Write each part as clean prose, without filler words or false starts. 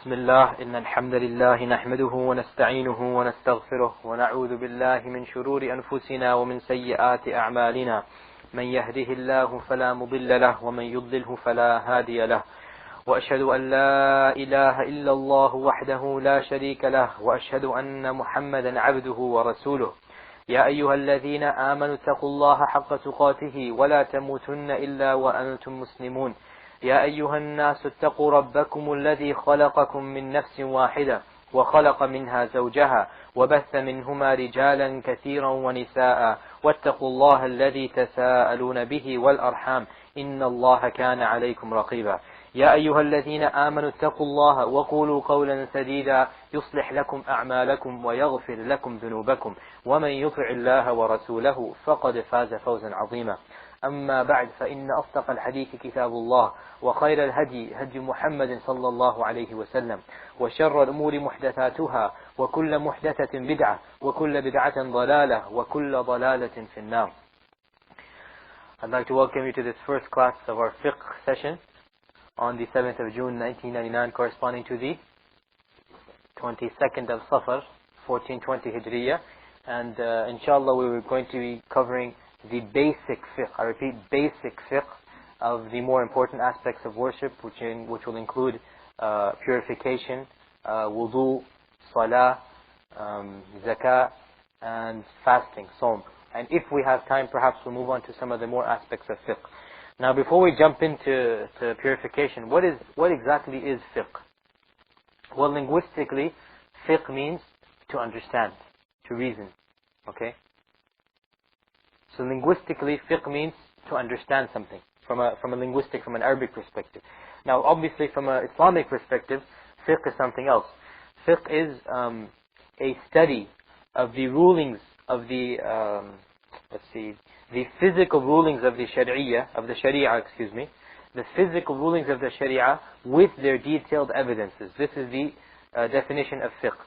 بسم الله إن الحمد لله نحمده ونستعينه ونستغفره ونعوذ بالله من شرور أنفسنا ومن سيئات أعمالنا من يهده الله فلا مضل له ومن يضلله فلا هادي له وأشهد أن لا إله إلا الله وحده لا شريك له وأشهد أن محمدا عبده ورسوله يا أيها الذين آمنوا اتقوا الله حق تقاته ولا تموتن إلا وأنتم مسلمون يا أيها الناس اتقوا ربكم الذي خلقكم من نفس واحدة وخلق منها زوجها وبث منهما رجالا كثيرا ونساء واتقوا الله الذي تساءلون به والأرحام إن الله كان عليكم رقيبا يا أيها الذين آمنوا اتقوا الله وقولوا قولا سديدا يصلح لكم أعمالكم ويغفر لكم ذنوبكم ومن يطع الله ورسوله فقد فاز فوزا عظيما أما بعد فإن أصدق الحديث كتاب الله وخير الهدي هدي محمد صلى الله عليه وسلم وشر الأمور محدثاتها وكل محدثة بدعة وكل بدعة ضلالة وكل ضلالة في النار. I'd like to welcome you to this first class of our fiqh session on the 7th of June 1999, corresponding to the 22nd of Safar 1420 Hijriya, and inshallah we were going to be covering the basic fiqh, I repeat, basic fiqh of the more important aspects of worship, which will include purification, wudu, salah, zakah, and fasting, sawm. And if we have time, perhaps we'll move on to some of the more aspects of fiqh. Now, before we jump into purification, what exactly is fiqh? Well, linguistically, fiqh means to understand, to reason. Okay? So linguistically, fiqh means to understand something from an Arabic perspective. Now, obviously, from an Islamic perspective, fiqh is something else. Fiqh is a study of the rulings of the the physical rulings of the Sharia, the physical rulings of the Sharia with their detailed evidences. This is the definition of fiqh.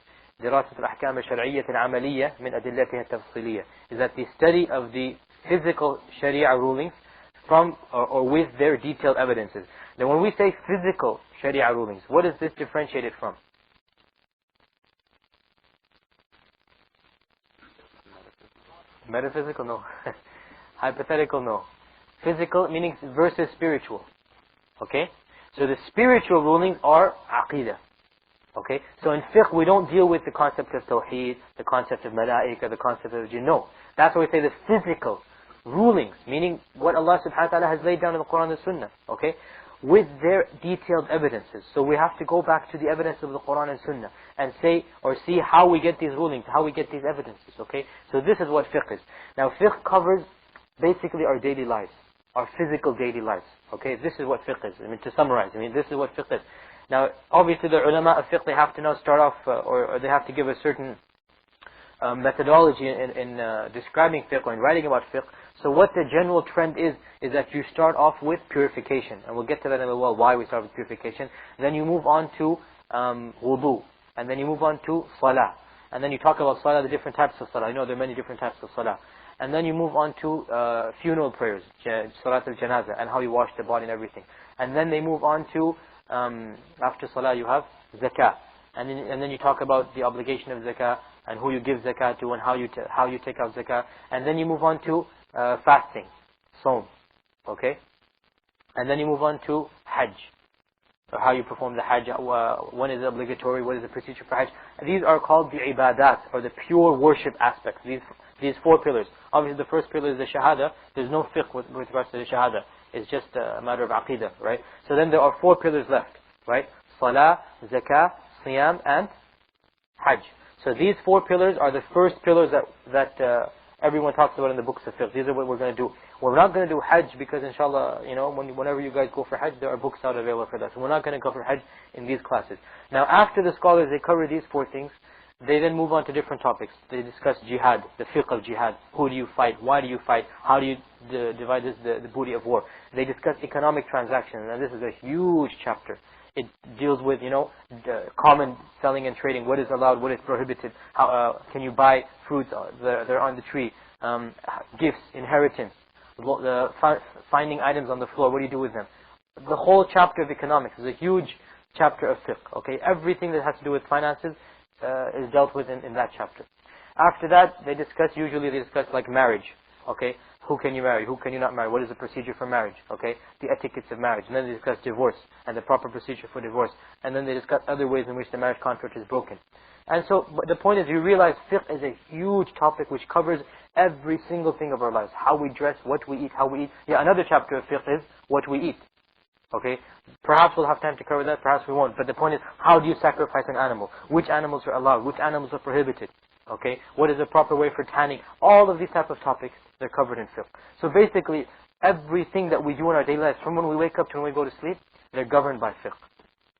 دراسة الأحكام الشرعية العملية من أدلتها التفصيلية, is that the study of the physical Sharia rulings from or with their detailed evidences. Now, when we say physical Sharia rulings, what is this differentiated from? Metaphysical, no. Hypothetical, no. Physical meaning versus spiritual. Okay? So the spiritual rulings are aqidah. Okay? So in fiqh we don't deal with the concept of tawheed, the concept of malaika, the concept of jinn. No. That's why we say the physical rulings, meaning what Allah subhanahu wa ta'ala has laid down in the Quran and Sunnah. Okay? With their detailed evidences. So we have to go back to the evidence of the Quran and Sunnah and say or see how we get these rulings, how we get these evidences. Okay? So this is what fiqh is. Now fiqh covers basically our daily lives, our physical daily lives. Okay? This is what fiqh is. To summarize, this is what fiqh is. Now, obviously, the ulama of fiqh, they have to now start off, or they have to give a certain methodology in describing fiqh or in writing about fiqh. So what the general trend is that you start off with purification. And we'll get to that in a while, why we start with purification. Then you move on to wudu. And then you move on to salah. And then you talk about salah, the different types of salah. I know there are many different types of salah. And then you move on to funeral prayers, salat al-janazah, and how you wash the body and everything. And then they move on to after salah you have zakah, and then you talk about the obligation of zakah and who you give zakah to and how you take out zakah, and then you move on to fasting, sawm, okay, and then you move on to hajj, or how you perform the hajj, when is it obligatory, what is the procedure for hajj. These are called the ibadat, or the pure worship aspects. These four pillars. Obviously, the first pillar is the shahada. There's no fiqh with regards to the shahada. It's just a matter of aqidah, right? So then there are four pillars left, right? Salah, zakah, siyam, and hajj. So these four pillars are the first pillars that everyone talks about in the books of fiqh. These are what we're going to do. We're not going to do hajj because inshallah, whenever you guys go for hajj, there are books out available for that. So we're not going to go for hajj in these classes. Now after the scholars, they cover these four things, they then move on to different topics. They discuss jihad, the fiqh of jihad. Who do you fight? Why do you fight? How do you divide the booty of war? They discuss economic transactions. And this is a huge chapter. It deals with, the common selling and trading. What is allowed? What is prohibited? How can you buy fruits that are on the tree? Gifts, inheritance. Finding items on the floor. What do you do with them? The whole chapter of economics is a huge chapter of fiqh. Okay, everything that has to do with finances is dealt with in that chapter. After that, usually they discuss like marriage. Okay, who can you marry, who can you not marry, what is the procedure for marriage, okay, the etiquettes of marriage. And then they discuss divorce and the proper procedure for divorce. And then they discuss other ways in which the marriage contract is broken. And so, but the point is, you realize fiqh is a huge topic which covers every single thing of our lives. How we dress, what we eat, how we eat. Yeah, another chapter of fiqh is what we eat. Okay, perhaps we'll have time to cover that, perhaps we won't. But the point is, how do you sacrifice an animal? Which animals are allowed? Which animals are prohibited? Okay, what is the proper way for tanning? All of these type of topics, they're covered in fiqh. So basically, everything that we do in our daily lives, from when we wake up to when we go to sleep, they're governed by fiqh.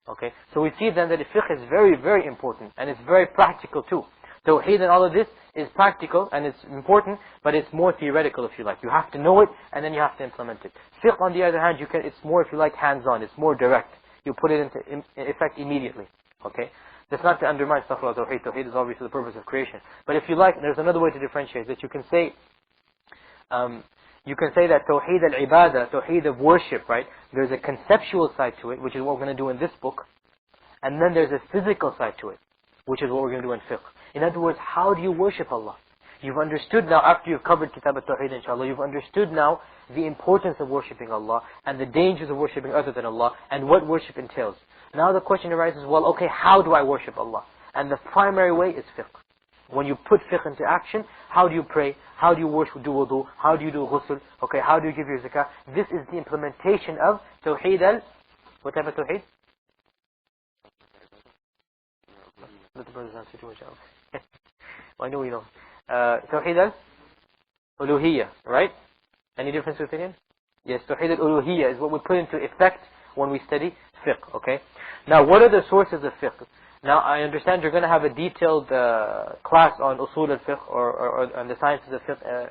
Okay, so we see then that the fiqh is very, very important, and it's very practical too. Tawheed and all of this is practical and it's important, but it's more theoretical if you like. You have to know it and then you have to implement it. Fiqh on the other hand, it's more, if you like, hands-on. It's more direct. You put it into effect immediately. Okay, that's not to undermine astaghfirullah tawheed. Tawheed is obviously the purpose of creation. But if you like, there's another way to differentiate that. You can say that tawheed al-ibadah, tawheed of worship, right? There's a conceptual side to it, which is what we're going to do in this book. And then there's a physical side to it, which is what we're going to do in fiqh. In other words, how do you worship Allah? You've understood now, after you've covered Kitab al-Tawheed inshallah, you've understood now the importance of worshipping Allah and the dangers of worshipping other than Allah and what worship entails. Now the question arises, well, okay, how do I worship Allah? And the primary way is fiqh. When you put fiqh into action, how do you pray? How do you worship, do wudu? How do you do ghusl? Okay, how do you give your zakah? This is the implementation of Tawheed what type of Tawheed? Let the brothers answer to each other. I know you know. Tawheed al-Uluhiyya, right? Any difference of opinion? Yes, Tawheed al-Uluhiyya is what we put into effect when we study fiqh, okay? Now, what are the sources of fiqh? Now, I understand you're going to have a detailed class on usul al-fiqh or on the sciences of fiqh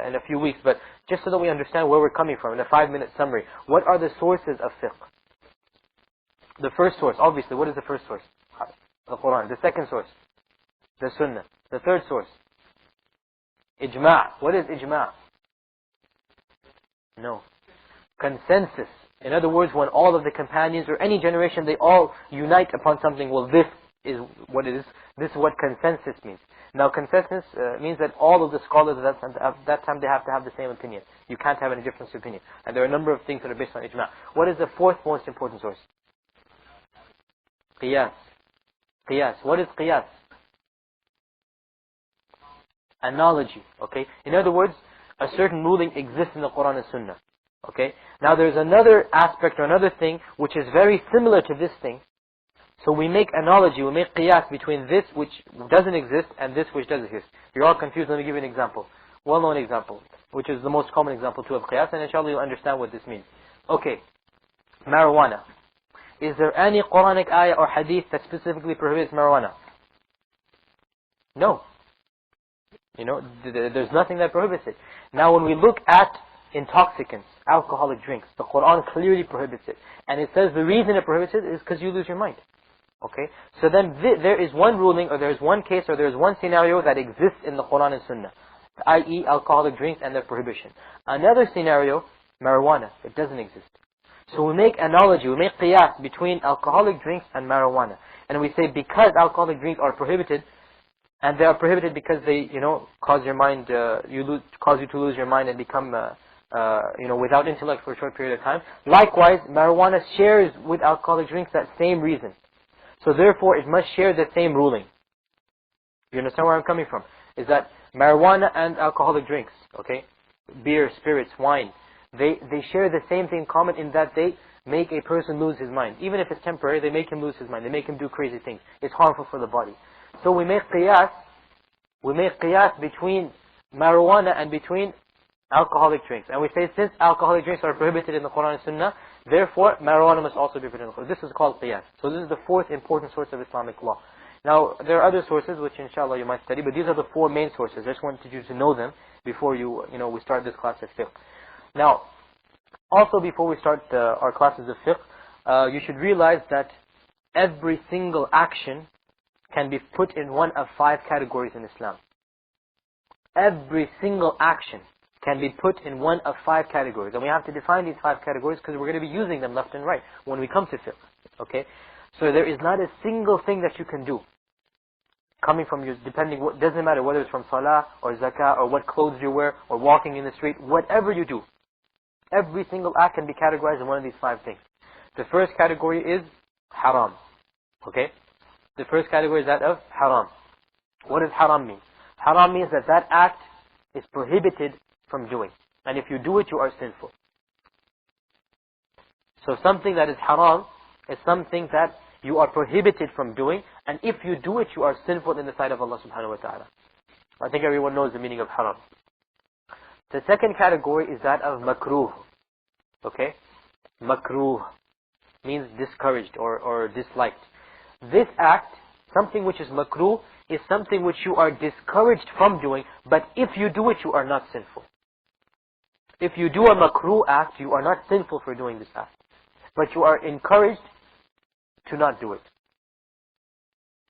in a few weeks, but just so that we understand where we're coming from, in a 5-minute summary, what are the sources of fiqh? The first source, obviously, what is the first source? The Quran. The second source? The Sunnah. The third source? Ijma'. What is ijma'? No. Consensus. In other words, when all of the companions or any generation, they all unite upon something, well, this is what it is. This is what consensus means. Now, consensus means that all of the scholars at that time, they have to have the same opinion. You can't have any difference of opinion. And there are a number of things that are based on ijma'. What is the fourth most important source? Qiyas. Qiyas. What is qiyas? Analogy. Okay. In other words, a certain ruling exists in the Quran and Sunnah. Okay. Now there's another aspect or another thing which is very similar to this thing. So we make analogy, we make qiyas between this which doesn't exist and this which does exist. You're all confused. Let me give you an example. Well-known example, which is the most common example too of qiyas, and inshallah you'll understand what this means. Okay. Marijuana. Is there any Quranic ayah or hadith that specifically prohibits marijuana? No. You know, there's nothing that prohibits it. Now when we look at intoxicants, alcoholic drinks, the Quran clearly prohibits it. And it says the reason it prohibits it is because you lose your mind. Okay? So then there is one ruling, or there is one case, or there is one scenario that exists in the Quran and Sunnah, i.e. alcoholic drinks and their prohibition. Another scenario, marijuana, it doesn't exist. So we make analogy, we make qiyas between alcoholic drinks and marijuana. And we say because alcoholic drinks are prohibited, and they are prohibited because they, cause your mind, cause you to lose your mind and become, without intellect for a short period of time. Likewise, marijuana shares with alcoholic drinks that same reason. So therefore, it must share the same ruling. You understand where I'm coming from? Is that marijuana and alcoholic drinks, okay? Beer, spirits, wine. They share the same thing common in that they make a person lose his mind. Even if it's temporary, they make him lose his mind. They make him do crazy things. It's harmful for the body. So we make qiyas between marijuana and between alcoholic drinks. And we say since alcoholic drinks are prohibited in the Quran and Sunnah, therefore marijuana must also be prohibited in the Quran. This is called qiyas. So this is the fourth important source of Islamic law. Now there are other sources which inshallah you might study, but these are the four main sources. I just wanted you to know them before we start this class of fiqh. Now, also before we start our classes of fiqh, you should realize that every single action can be put in one of 5 categories in Islam. Every single action can be put in one of 5 categories. And we have to define these 5 categories because we're going to be using them left and right when we come to fiqh. Okay? So there is not a single thing that you can do coming from you, depending, doesn't matter whether it's from salah or zakah or what clothes you wear or walking in the street, whatever you do. Every single act can be categorized in one of these 5 things. The first category is haram. Okay? The first category is that of haram. What does haram mean? Haram means that that act is prohibited from doing. And if you do it, you are sinful. So something that is haram is something that you are prohibited from doing. And if you do it, you are sinful in the sight of Allah subhanahu wa ta'ala. I think everyone knows the meaning of haram. The second category is that of makrooh. Okay? Makrooh means discouraged or disliked. This act, something which is makrooh, is something which you are discouraged from doing, but if you do it, you are not sinful. If you do a makrooh act, you are not sinful for doing this act. But you are encouraged to not do it.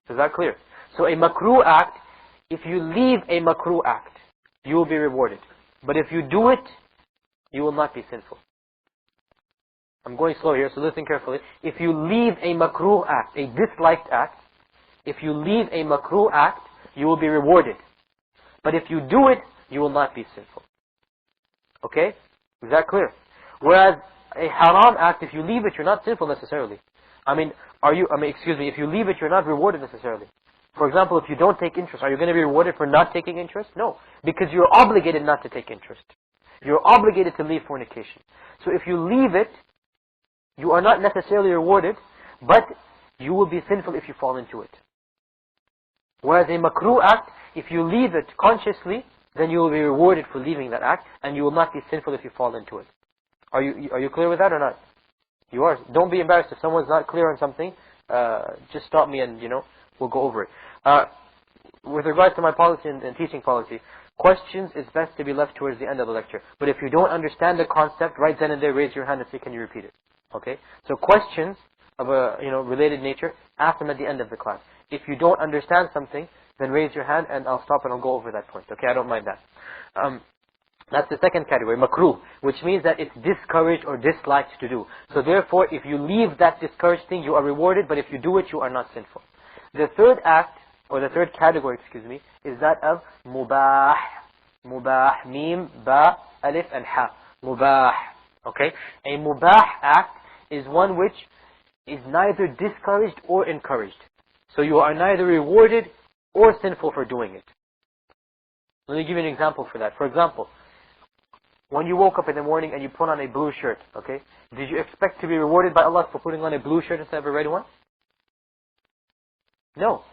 Is that clear? So a makrooh act, if you leave a makrooh act, you will be rewarded. But if you do it, you will not be sinful. I'm going slow here, so listen carefully. If you leave a makrooh act, a disliked act, if you leave a makrooh act, you will be rewarded. But if you do it, you will not be sinful. Okay? Is that clear? Whereas a haram act, if you leave it, you're not sinful necessarily. If you leave it, you're not rewarded necessarily. For example, if you don't take interest, are you going to be rewarded for not taking interest? No. Because you're obligated not to take interest. You're obligated to leave fornication. So if you leave it, you are not necessarily rewarded, but you will be sinful if you fall into it. Whereas a makrooh act, if you leave it consciously, then you will be rewarded for leaving that act, and you will not be sinful if you fall into it. Are you clear with that or not? You are. Don't be embarrassed if someone's not clear on something. Just stop me and, we'll go over it. With regards to my policy and teaching policy, questions is best to be left towards the end of the lecture. But if you don't understand the concept, right then and there, raise your hand and say, can you repeat it? Okay? So questions of a related nature, ask them at the end of the class. If you don't understand something, then raise your hand and I'll stop and I'll go over that point. Okay, I don't mind that. That's the second category, makrooh, which means that it's discouraged or disliked to do. So therefore, if you leave that discouraged thing, you are rewarded, but if you do it, you are not sinful. The third act, or the third category, is that of mubah. Mubah, mim, ba, alif, and ha. Mubah. Okay? A mubah act is one which is neither discouraged or encouraged. So you are neither rewarded or sinful for doing it. Let me give you an example for that. For example, when you woke up in the morning and you put on a blue shirt, okay? Did you expect to be rewarded by Allah for putting on a blue shirt instead of a red one? No.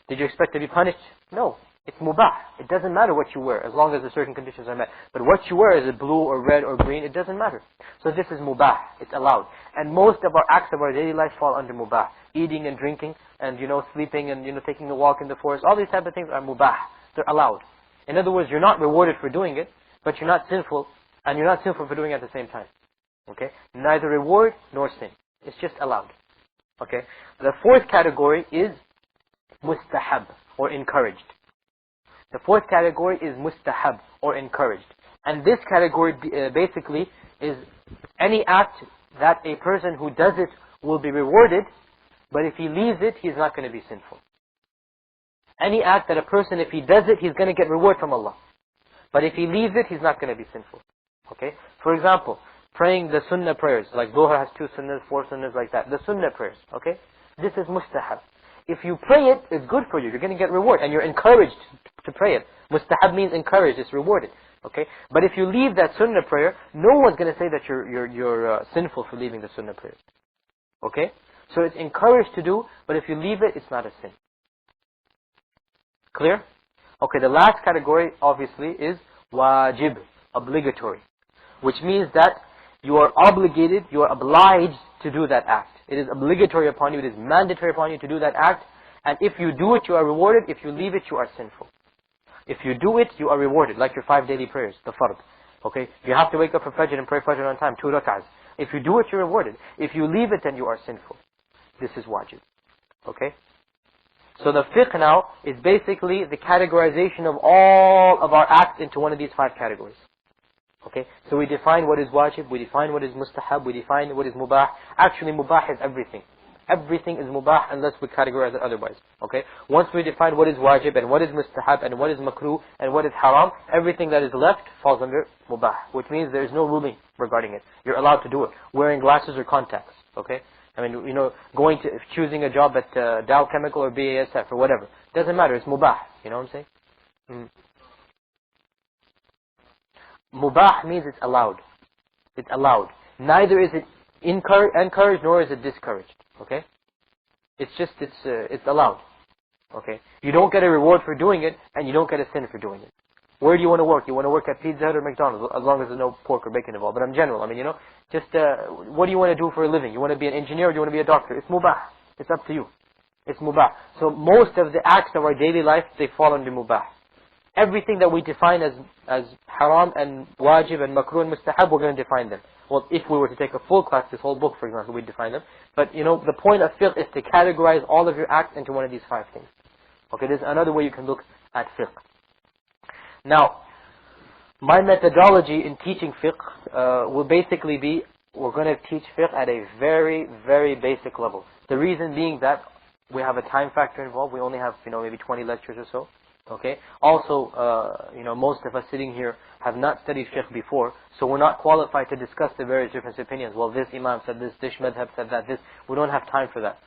Did you expect to be punished? No. It's mubah. It doesn't matter what you wear as long as the certain conditions are met. But what you wear, is it blue or red or green? It doesn't matter. So this is mubah. It's allowed. And most of our acts of our daily life fall under mubah. Eating and drinking and, sleeping and, taking a walk in the forest. All these type of things are mubah. They're allowed. In other words, you're not rewarded for doing it, but you're not sinful, and you're not sinful for doing it at the same time. Okay? Neither reward nor sin. It's just allowed. Okay? The fourth category is mustahab, or encouraged. The fourth category is mustahab, or encouraged. And this category basically is any act that a person who does it will be rewarded, but if he leaves it, he's not going to be sinful. Any act that a person, if he does it, he's going to get reward from Allah. But if he leaves it, he's not going to be sinful. Okay? For example, praying the sunnah prayers, like Dhuhr has 2 sunnahs, 4 sunnahs, like that. The sunnah prayers, okay? This is mustahab. If you pray it, it's good for you. You're going to get reward, and you're encouraged to pray it. Mustahab means encouraged, it's rewarded. Okay? But if you leave that sunnah prayer, no one's going to say that you're sinful for leaving the sunnah prayers. Okay? So it's encouraged to do, but if you leave it, it's not a sin. Clear? Okay, the last category, obviously, is wajib, obligatory. Which means that you are obligated, you are obliged to do that act. It is obligatory upon you, it is mandatory upon you to do that act. And if you do it, you are rewarded. If you leave it, you are sinful. If you do it, you are rewarded, like your 5 daily prayers, the fard. Okay? You have to wake up for Fajr and pray Fajr on time, 2 rak'ahs. If you do it, you're rewarded. If you leave it, then you are sinful. This is wajib. Okay? So the fiqh now is basically the categorization of all of our acts into one of these 5 categories. Okay? So we define what is wajib, we define what is mustahab, we define what is mubah. Actually, mubah is everything. Everything is mubah unless we categorize it otherwise. Okay? Once we define what is wajib and what is mustahab and what is makruh and what is haram, everything that is left falls under mubah, which means there is no ruling regarding it. You're allowed to do it. Wearing glasses or contacts. Okay? I mean, choosing a job at Dow Chemical or BASF or whatever. Doesn't matter. It's mubah. You know what I'm saying? Mubah means it's allowed. It's allowed. Neither is it encouraged nor is it discouraged. Okay? It's allowed. Okay? You don't get a reward for doing it and you don't get a sin for doing it. Where do you want to work? You want to work at Pizza Hut or McDonald's, as long as there's no pork or bacon involved. But in general, what do you want to do for a living? You want to be an engineer or do you want to be a doctor? It's mubah. It's up to you. It's mubah. So most of the acts of our daily life, they fall under mubah. Everything that we define as haram and wajib and makruh and mustahab, we're going to define them. Well, if we were to take a full class, this whole book, for example, we'd define them. But, the point of fiqh is to categorize all of your acts into one of these 5 things. Okay, there's another way you can look at fiqh. Now, my methodology in teaching fiqh will basically be, we're going to teach fiqh at a very, very basic level. The reason being that we have a time factor involved. We only have, maybe 20 lectures or so. Okay. Also, most of us sitting here have not studied fiqh before, so we're not qualified to discuss the various different opinions. Well, this imam said this madhab said that, this. We don't have time for that.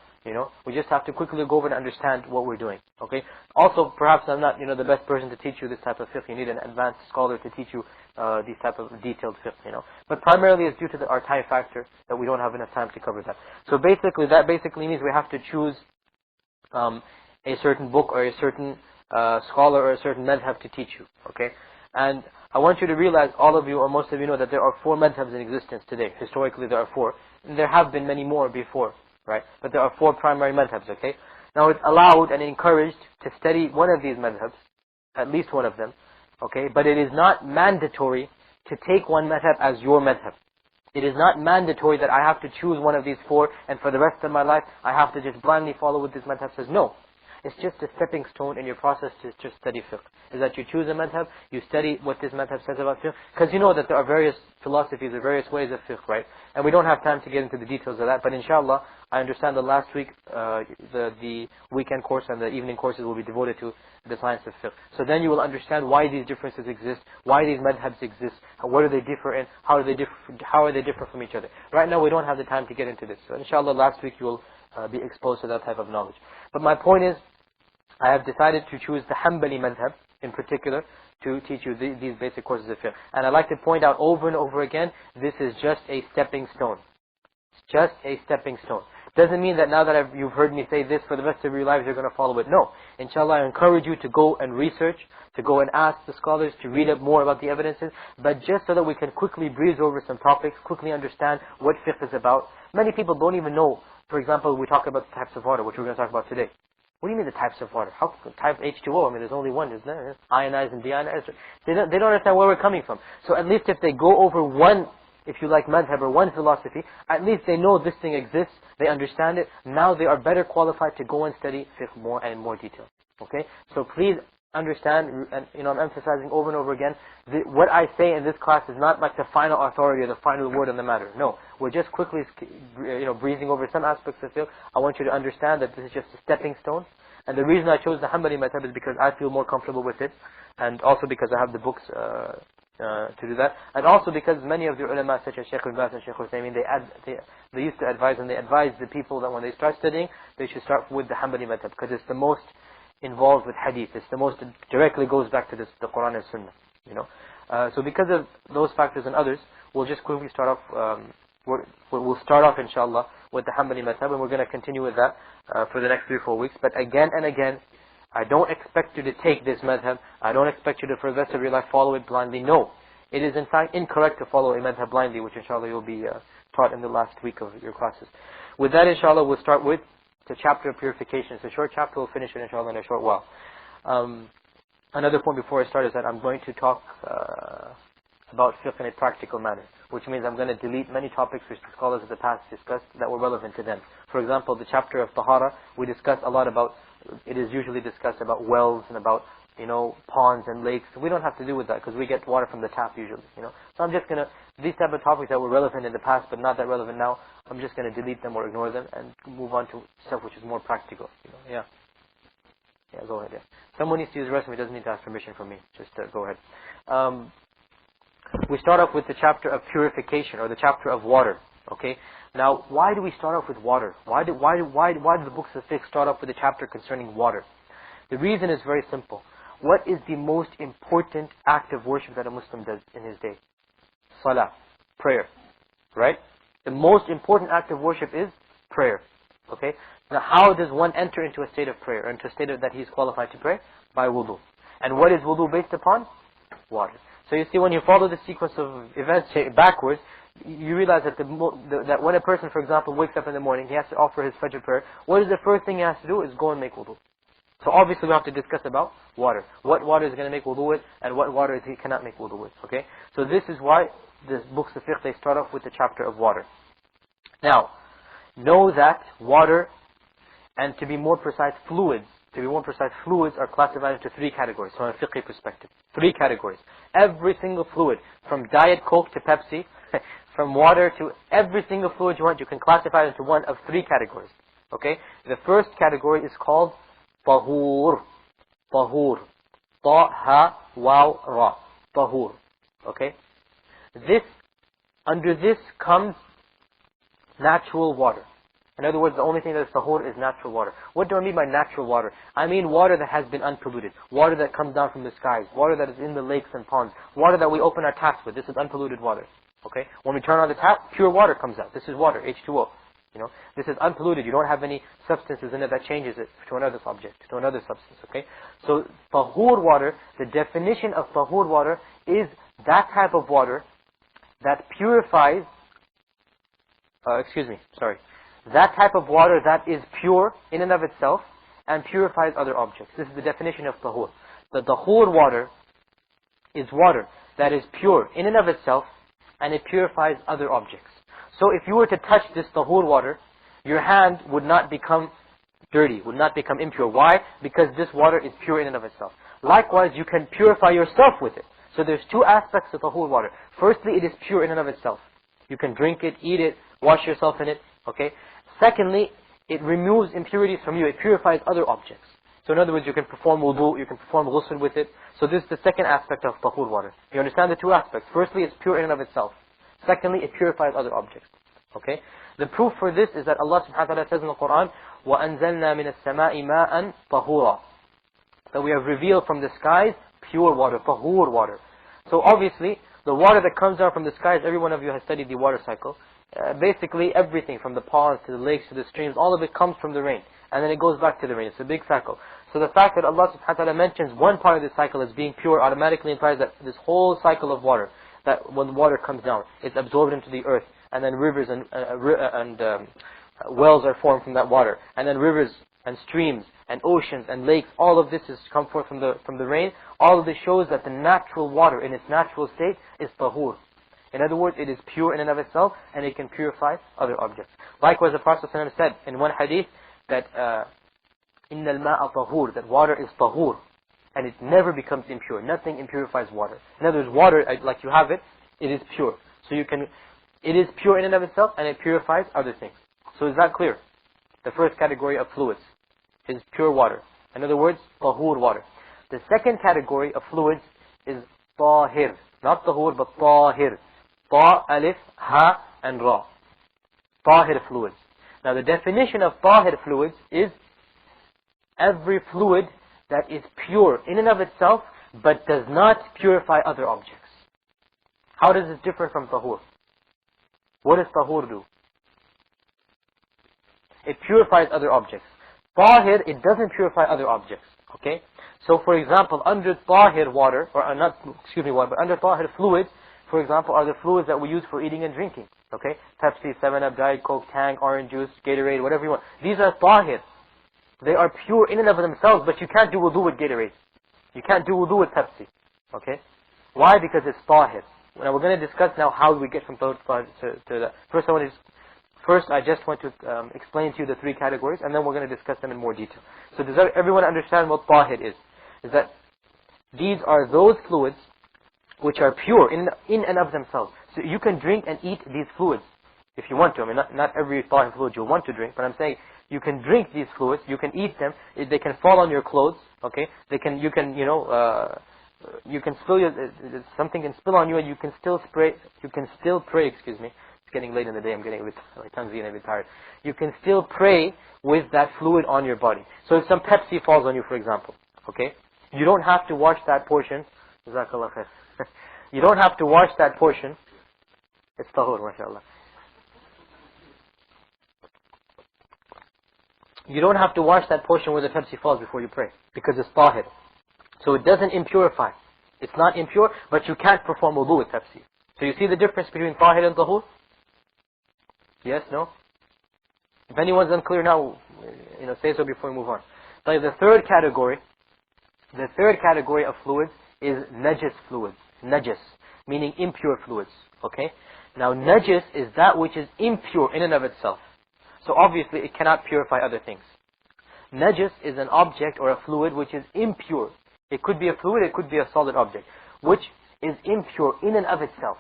We just have to quickly go over and understand what we're doing. Okay. Also, perhaps I'm not, the best person to teach you this type of fiqh. You need an advanced scholar to teach you these type of detailed fiqh. But primarily it's due to our time factor that we don't have enough time to cover that. So that basically means we have to choose a certain book or a certain scholar or a certain madhab to teach you. Okay. And I want you to realize, all of you or most of you know that there are 4 madhabs in existence today. Historically there are 4. And there have been many more before. Right? But there are 4 primary madhabs, okay? Now it's allowed and encouraged to study one of these madhabs, at least one of them, okay? But it is not mandatory to take one madhab as your madhab. It is not mandatory that I have to choose one of these 4 and for the rest of my life I have to just blindly follow what this madhab says. No. It's just a stepping stone in your process to just study fiqh. Is that you choose a madhab, you study what this madhab says about fiqh, because you know that there are various philosophies or various ways of fiqh, right? And we don't have time to get into the details of that, but inshallah, I understand that last week, the weekend course and the evening courses will be devoted to the science of fiqh. So then you will understand why these differences exist, why these madhabs exist, what do they differ in, how are they different from each other. Right now we don't have the time to get into this. So inshallah last week you will be exposed to that type of knowledge. But my point is, I have decided to choose the Hanbali madhab in particular to teach you these basic courses of fiqh. And I like to point out over and over again, this is just a stepping stone. It's just a stepping stone. Doesn't mean that now that you've heard me say this for the rest of your lives, you're going to follow it. No. Inshallah, I encourage you to go and research, to go and ask the scholars, to read up more about the evidences, but just so that we can quickly breeze over some topics, quickly understand what fiqh is about. Many people don't even know. For example, we talk about the types of water, which we're going to talk about today. What do you mean the types of water? How type H2O? I mean, there's only one, isn't there? Ionized and deionized. They don't understand where we're coming from. So at least if they go over one, if you like madhab or one philosophy, at least they know this thing exists, they understand it. Now they are better qualified to go and study fiqh more and in more detail. Okay? So please understand, and I'm emphasizing over and over again, what I say in this class is not like the final authority or the final word on the matter. No, we're just quickly, breezing over some aspects of fiqh. I want you to understand that this is just a stepping stone. And the reason I chose the Hanbali madhab is because I feel more comfortable with it, and also because I have the books to do that, and also because many of the ulama such as Shaykh al-Baz and Shaykh al-Uthaymeen, they used to advise, and they advise the people that when they start studying, they should start with the Hanbali madhab, because it's the most involved with hadith. It's the most directly goes back to the Quran and Sunnah. So because of those factors and others, we'll just quickly start off. We'll start off inshallah with the Hanbali madhab, and we're going to continue with that for the next 3 or 4 weeks. But again and again, I don't expect you to take this madhab. I don't expect you to for the rest of your life follow it blindly. No, it is in fact incorrect to follow a madhab blindly, which inshallah you'll be taught in the last week of your classes. With that, inshallah, we'll start with the chapter of purification. It's a short chapter. We'll finish it inshallah in a short while. Another point before I start is that I'm going to talk about fiqh in a practical manner, which means I'm going to delete many topics which the scholars of the past discussed that were relevant to them. For example, the chapter of Tahara, we discuss a lot about, it is usually discussed about wells and about, ponds and lakes. We don't have to do with that because we get water from the tap usually, So I'm just going to these type of topics that were relevant in the past but not that relevant now, I'm just going to delete them or ignore them and move on to stuff which is more practical. Yeah. Yeah, go ahead. Yeah. Someone needs to use the restroom. He doesn't need to ask permission from me. Just go ahead. We start off with the chapter of purification, or the chapter of water. Okay. Now, why do we start off with water? Why do the books of fiqh start off with a chapter concerning water? The reason is very simple. What is the most important act of worship that a Muslim does in his day? Salah, prayer, right? The most important act of worship is prayer. Okay. Now, how does one enter into a state of prayer, or into a state of that he's qualified to pray? By wudu. And what is wudu based upon? Water. So you see, when you follow the sequence of events backwards, you realize that that when a person, for example, wakes up in the morning, he has to offer his Fajr prayer. What is the first thing he has to do? Is go and make wudu. So obviously we have to discuss about water. What water is going to make wudu with, and what water he cannot make wudu with. Okay. So this is why the books of fiqh, they start off with the chapter of water. Now, know that water, and to be more precise, fluids are classified into 3 categories from a fiqh perspective. 3 categories. Every single fluid, from Diet Coke to Pepsi, from water to every single fluid you want, you can classify it into one of 3 categories. Okay? The first category is called tahur. Tahur. Ta, ha, waw, ra. Tahur. Okay? Under this comes natural water. In other words, the only thing that is tahur is natural water. What do I mean by natural water? I mean water that has been unpolluted. Water that comes down from the skies. Water that is in the lakes and ponds. Water that we open our taps with. This is unpolluted water. Okay? When we turn on the tap, pure water comes out. This is water, H2O. This is unpolluted. You don't have any substances in it that changes it to another subject, to another substance. Okay? So, tahur water, the definition of tahur water is that type of water that purifies, that type of water that is pure in and of itself and purifies other objects. This is the definition of tahur. The tahur water is water that is pure in and of itself and it purifies other objects. So if you were to touch this tahur water, your hand would not become dirty, would not become impure. Why? Because this water is pure in and of itself. Likewise, you can purify yourself with it. So there's 2 aspects of tahur water. Firstly, it is pure in and of itself. You can drink it, eat it, wash yourself in it. Okay? Secondly, it removes impurities from you. It purifies other objects. So in other words, you can perform wudu, you can perform ghusl with it. So this is the second aspect of tahur water. You understand the 2 aspects. Firstly, it's pure in and of itself. Secondly, it purifies other objects. Okay? The proof for this is that Allah subhanahu wa ta'ala says in the Quran, وَأَنزَلْنَا مِنَ السَّمَاءِ مَاءً طَهُورًا. That we have revealed from the skies pure water, tahur water. So obviously, the water that comes down from the skies, every one of you has studied the water cycle. Basically everything from the ponds to the lakes to the streams, all of it comes from the rain. And then it goes back to the rain. It's a big cycle. So the fact that Allah subhanahu wa ta'ala mentions one part of this cycle as being pure automatically implies that this whole cycle of water, that when water comes down, it's absorbed into the earth. And then rivers and wells are formed from that water. And then rivers and streams and oceans and lakes, all of this is come forth from the rain. All of this shows that the natural water in its natural state is tahur. In other words, it is pure in and of itself, and it can purify other objects. Likewise, the Prophet ﷺ said in one hadith that إِنَّ الْمَاءَ طَهُورٌ, that water is tahur, and it never becomes impure. Nothing impurifies water. In other words, water, like you have it, it is pure. So it is pure in and of itself, and it purifies other things. So is that clear? The first category of fluids is pure water. In other words, tahur water. The second category of fluids is tahir. Not tahur, but tahir. Ta, alif, ha, and ra. Tahir fluids. Now the definition of tahir fluids is every fluid that is pure in and of itself, but does not purify other objects. How does this differ from tahur? What does tahur do? It purifies other objects. Tahir, it doesn't purify other objects. Okay? So for example, under tahir water, or not, excuse me, water, but under tahir fluids, for example, are the fluids that we use for eating and drinking. Okay? Pepsi, 7-Up, Diet Coke, Tang, orange juice, Gatorade, whatever you want. These are tahir. They are pure in and of themselves, but you can't do wudu with Gatorade. You can't do wudu with Pepsi. Okay? Why? Because it's tahir. Now we're going to discuss now how we get from tahir to that. First, I just want to explain to you the 3 categories, and then we're going to discuss them in more detail. So does everyone understand what tahir is? Is that these are those fluids which are pure in and of themselves. So you can drink and eat these fluids if you want to. I mean, not every tahir fluid you want to drink, but I'm saying you can drink these fluids, you can eat them, they can fall on your clothes, okay? You can spill something can spill on you and you can still pray, excuse me. It's getting late in the day, my tongue's getting a bit tired. You can still pray with that fluid on your body. So if some Pepsi falls on you, for example, okay? You don't have to wash that portion. Jazakallah khair. You don't have to wash that portion. It's tahur, mashallah. You don't have to wash that portion where the Pepsi falls before you pray, because it's tahir. So it doesn't impurify. It's not impure, but you can't perform wudu with Pepsi. So you see the difference between tahir and tahur? Yes, no? If anyone's unclear now, say so before we move on. So the third category of fluids is najis fluids. Najis, meaning impure fluids. Okay? Now najis is that which is impure in and of itself. So obviously it cannot purify other things. Najis is an object or a fluid which is impure. It could be a fluid, it could be a solid object, which is impure in and of itself.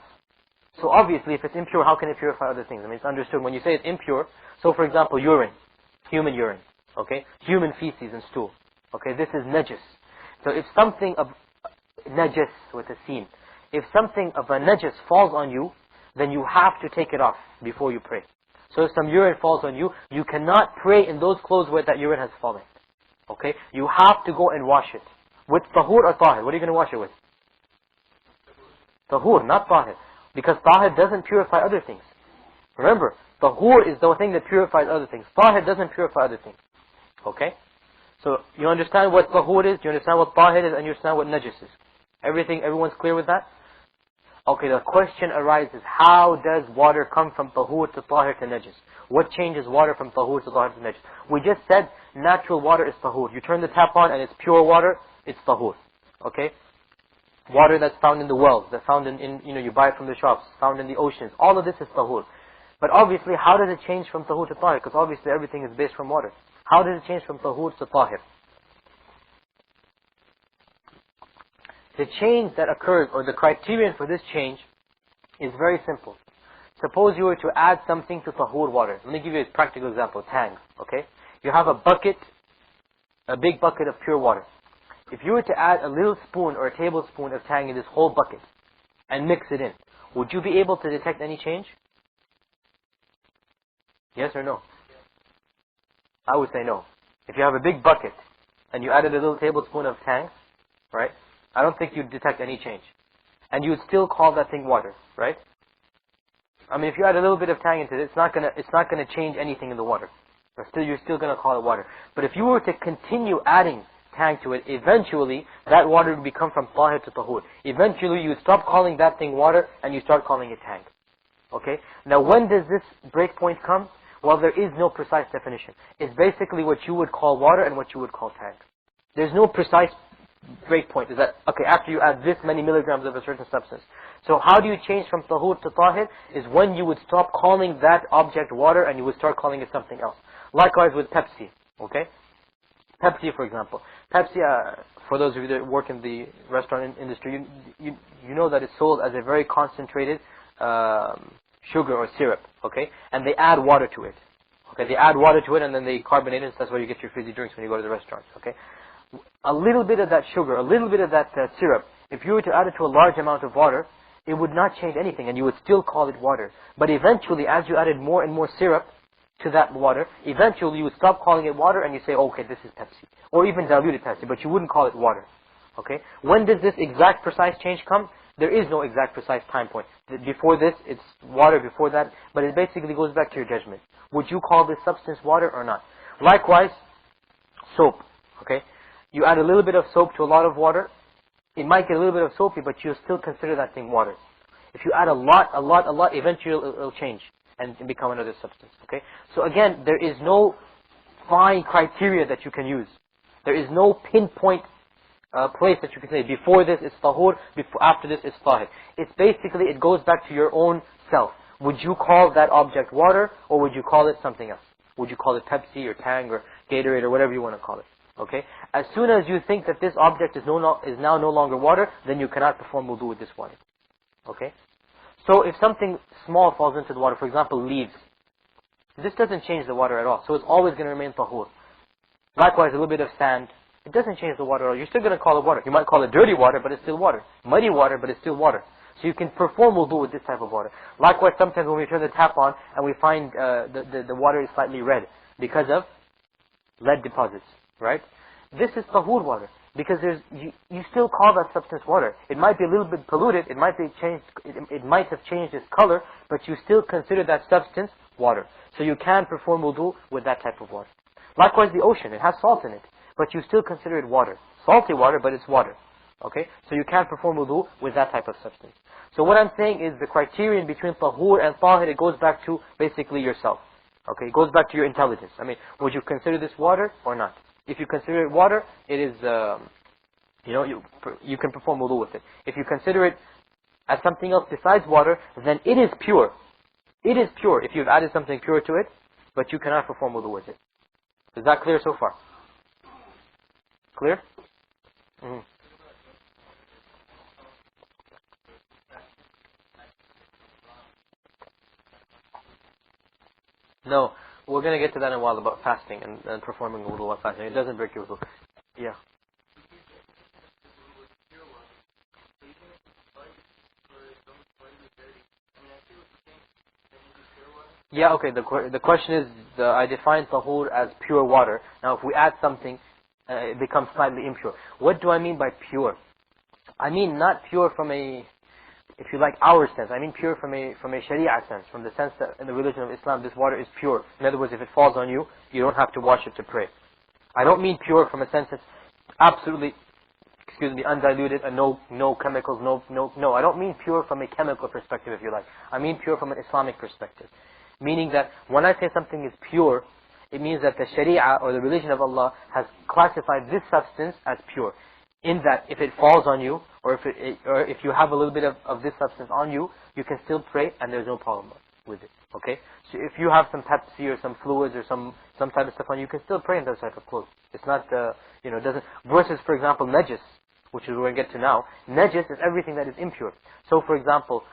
So obviously if it's impure, how can it purify other things? I mean, it's understood. When you say it's impure, so for example urine, human urine, okay? Human feces and stool, okay? This is najis. So if something of najis with a sin, if something of a najis falls on you, then you have to take it off before you pray. So if some urine falls on you, you cannot pray in those clothes where that urine has fallen. Okay? You have to go and wash it. With tahur or tahir? What are you going to wash it with? Tahur, not tahir. Because tahir doesn't purify other things. Remember, tahur is the thing that purifies other things. Tahir doesn't purify other things. Okay? So you understand what tahur is, you understand what tahir is, and you understand what najis is. Everyone's clear with that? Okay, the question arises, how does water come from tahur to tahir to najis? What changes water from tahur to tahir to najis? We just said natural water is tahur. You turn the tap on and it's pure water, it's tahur. Okay? Water that's found in the wells, that's found in you buy it from the shops, found in the oceans. All of this is tahur. But obviously, how does it change from tahur to tahir? Because obviously everything is based from water. How does it change from tahur to tahir? The change that occurs, or the criterion for this change, is very simple. Suppose you were to add something to tahur water. Let me give you a practical example, tang. Okay? You have a bucket, a big bucket of pure water. If you were to add a little spoon or a tablespoon of tang in this whole bucket, and mix it in, would you be able to detect any change? Yes or no? I would say no. If you have a big bucket, and you added a little tablespoon of tang, right? I don't think you'd detect any change. And you would still call that thing water, right? I mean, if you add a little bit of tang into it, it's not gonna change anything in the water. You're still gonna call it water. But if you were to continue adding tang to it, eventually that water would become from tahir to tahur. Eventually you would stop calling that thing water and you start calling it tang. Okay? Now when does this break point come? Well, there is no precise definition. It's basically what you would call water and what you would call tang. There's no precise break point. Is that, okay, after you add this many milligrams of a certain substance. So how do you change from tahur to tahir? Is when you would stop calling that object water and you would start calling it something else. Likewise with Pepsi, okay? Pepsi, for example. Pepsi, for those of you that work in the restaurant industry, you know that it's sold as a very concentrated sugar or syrup, okay? And they add water to it. Okay, they add water to it and then they carbonate it, so that's where you get your fizzy drinks when you go to the restaurants, okay? A little bit of that sugar, a little bit of that syrup, if you were to add it to a large amount of water, it would not change anything and you would still call it water. But eventually, as you added more and more syrup to that water, eventually you would stop calling it water and you say, okay, this is Pepsi. Or even diluted Pepsi, but you wouldn't call it water. Okay? When does this exact precise change come? There is no exact precise time point. Before this, it's water, before that, but it basically goes back to your judgment. Would you call this substance water or not? Likewise, soap. Okay? You add a little bit of soap to a lot of water, it might get a little bit of soapy, but you'll still consider that thing water. If you add a lot, eventually it'll change and become another substance. Okay? So again, there is no fine criteria that you can use. There is no pinpoint place that you can say, before this it's tahur, after this it's tahir. It's basically, it goes back to your own self. Would you call that object water, or would you call it something else? Would you call it Pepsi or Tang or Gatorade or whatever you want to call it? Okay? As soon as you think that this object is now no longer water, then you cannot perform wudu with this water. Okay? So if something small falls into the water, for example leaves, this doesn't change the water at all. So it's always going to remain tahur. Likewise, a little bit of sand, it doesn't change the water at all. You're still going to call it water. You might call it dirty water, but it's still water. Muddy water, but it's still water. So you can perform wudu with this type of water. Likewise, sometimes when we turn the tap on and we find the water is slightly red because of lead deposits, right? This is tahur water because you still call that substance water. It might be a little bit polluted, it might be changed, it might have changed its color, but you still consider that substance water. So you can perform wudu with that type of water. Likewise, the ocean, it has salt in it, but you still consider it water. Salty water, but it's water. Okay? So you can perform wudu with that type of substance. So what I'm saying is the criterion between tahur and tahir, it goes back to basically yourself. Okay? It goes back to your intelligence. I mean, would you consider this water or not? If you consider it water, it is, you can perform wudu with it. If you consider it as something else besides water, then it is pure. It is pure if you've added something pure to it, but you cannot perform wudu with it. Is that clear so far? Clear? Mm-hmm. No, we're going to get to that in a while about fasting and performing wudu while fasting. It doesn't break your wudu. Yeah. Yeah, okay, the question is, I define tahur as pure water. Now if we add something, it becomes slightly impure. What do I mean by pure? I mean not pure from a, if you like, our sense. I mean pure from a sharia sense, from the sense that in the religion of Islam this water is pure. In other words, if it falls on you, you don't have to wash it to pray. I don't mean pure from a sense that's absolutely, undiluted and no chemicals, no. I don't mean pure from a chemical perspective, if you like. I mean pure from an Islamic perspective. Meaning that when I say something is pure, it means that the sharia or the religion of Allah has classified this substance as pure. In that if it falls on you, or if you have a little bit of this substance on you, you can still pray and there's no problem with it. Okay? So if you have some Pepsi or some fluids or some type of stuff on you, you can still pray in those type of clothes. It's not, it doesn't, versus for example najis, which is what we're going to get to now. Najis is everything that is impure. So for example,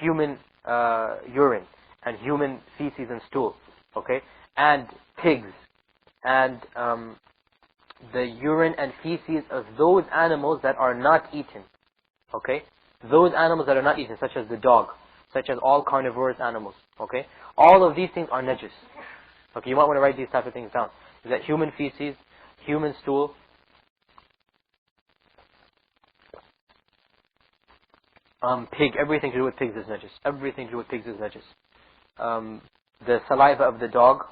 human urine and human feces and stool, okay, and pigs, and the urine and feces of those animals that are not eaten, okay, those animals that are not eaten, such as the dog, such as all carnivorous animals, okay, all of these things are najis. Okay, you might want to write these type of things down. Is that human feces, human stool, pig, everything to do with pigs is najis. Everything to do with pigs is najis. The saliva of the dog,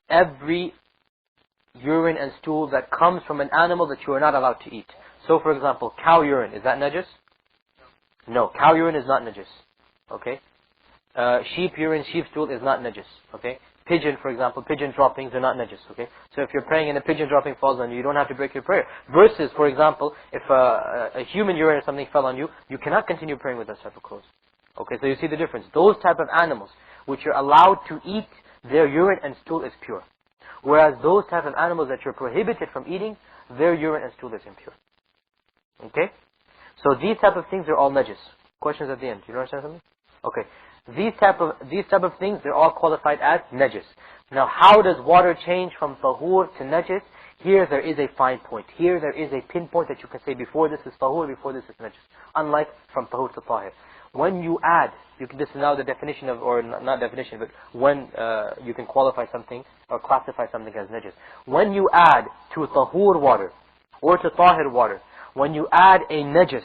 every urine and stool that comes from an animal that you are not allowed to eat. So for example, cow urine, is that najis? No, cow urine is not najis. Okay? Sheep urine, sheep stool is not najis. Okay? Pigeon, for example, pigeon droppings are not najis. Okay? So if you're praying and a pigeon dropping falls on you, you don't have to break your prayer. Versus, for example, if a human urine or something fell on you, you cannot continue praying with that type of clothes. Okay, so you see the difference. Those type of animals which you're allowed to eat, their urine and stool is pure. Whereas those type of animals that you're prohibited from eating, their urine and stool is impure. Okay? So these type of things are all najis. Questions at the end. Do you understand something? Okay. These type of things, they're all qualified as najis. Now how does water change from tahur to najis? Here there is a fine point. Here there is a pinpoint that you can say before this is tahur, before this is najis. Unlike from tahur to tahir. When you add, this is now the definition of, or not definition, but when you can qualify something or classify something as najis. When you add to tahur water or to tahir water, when you add a najis,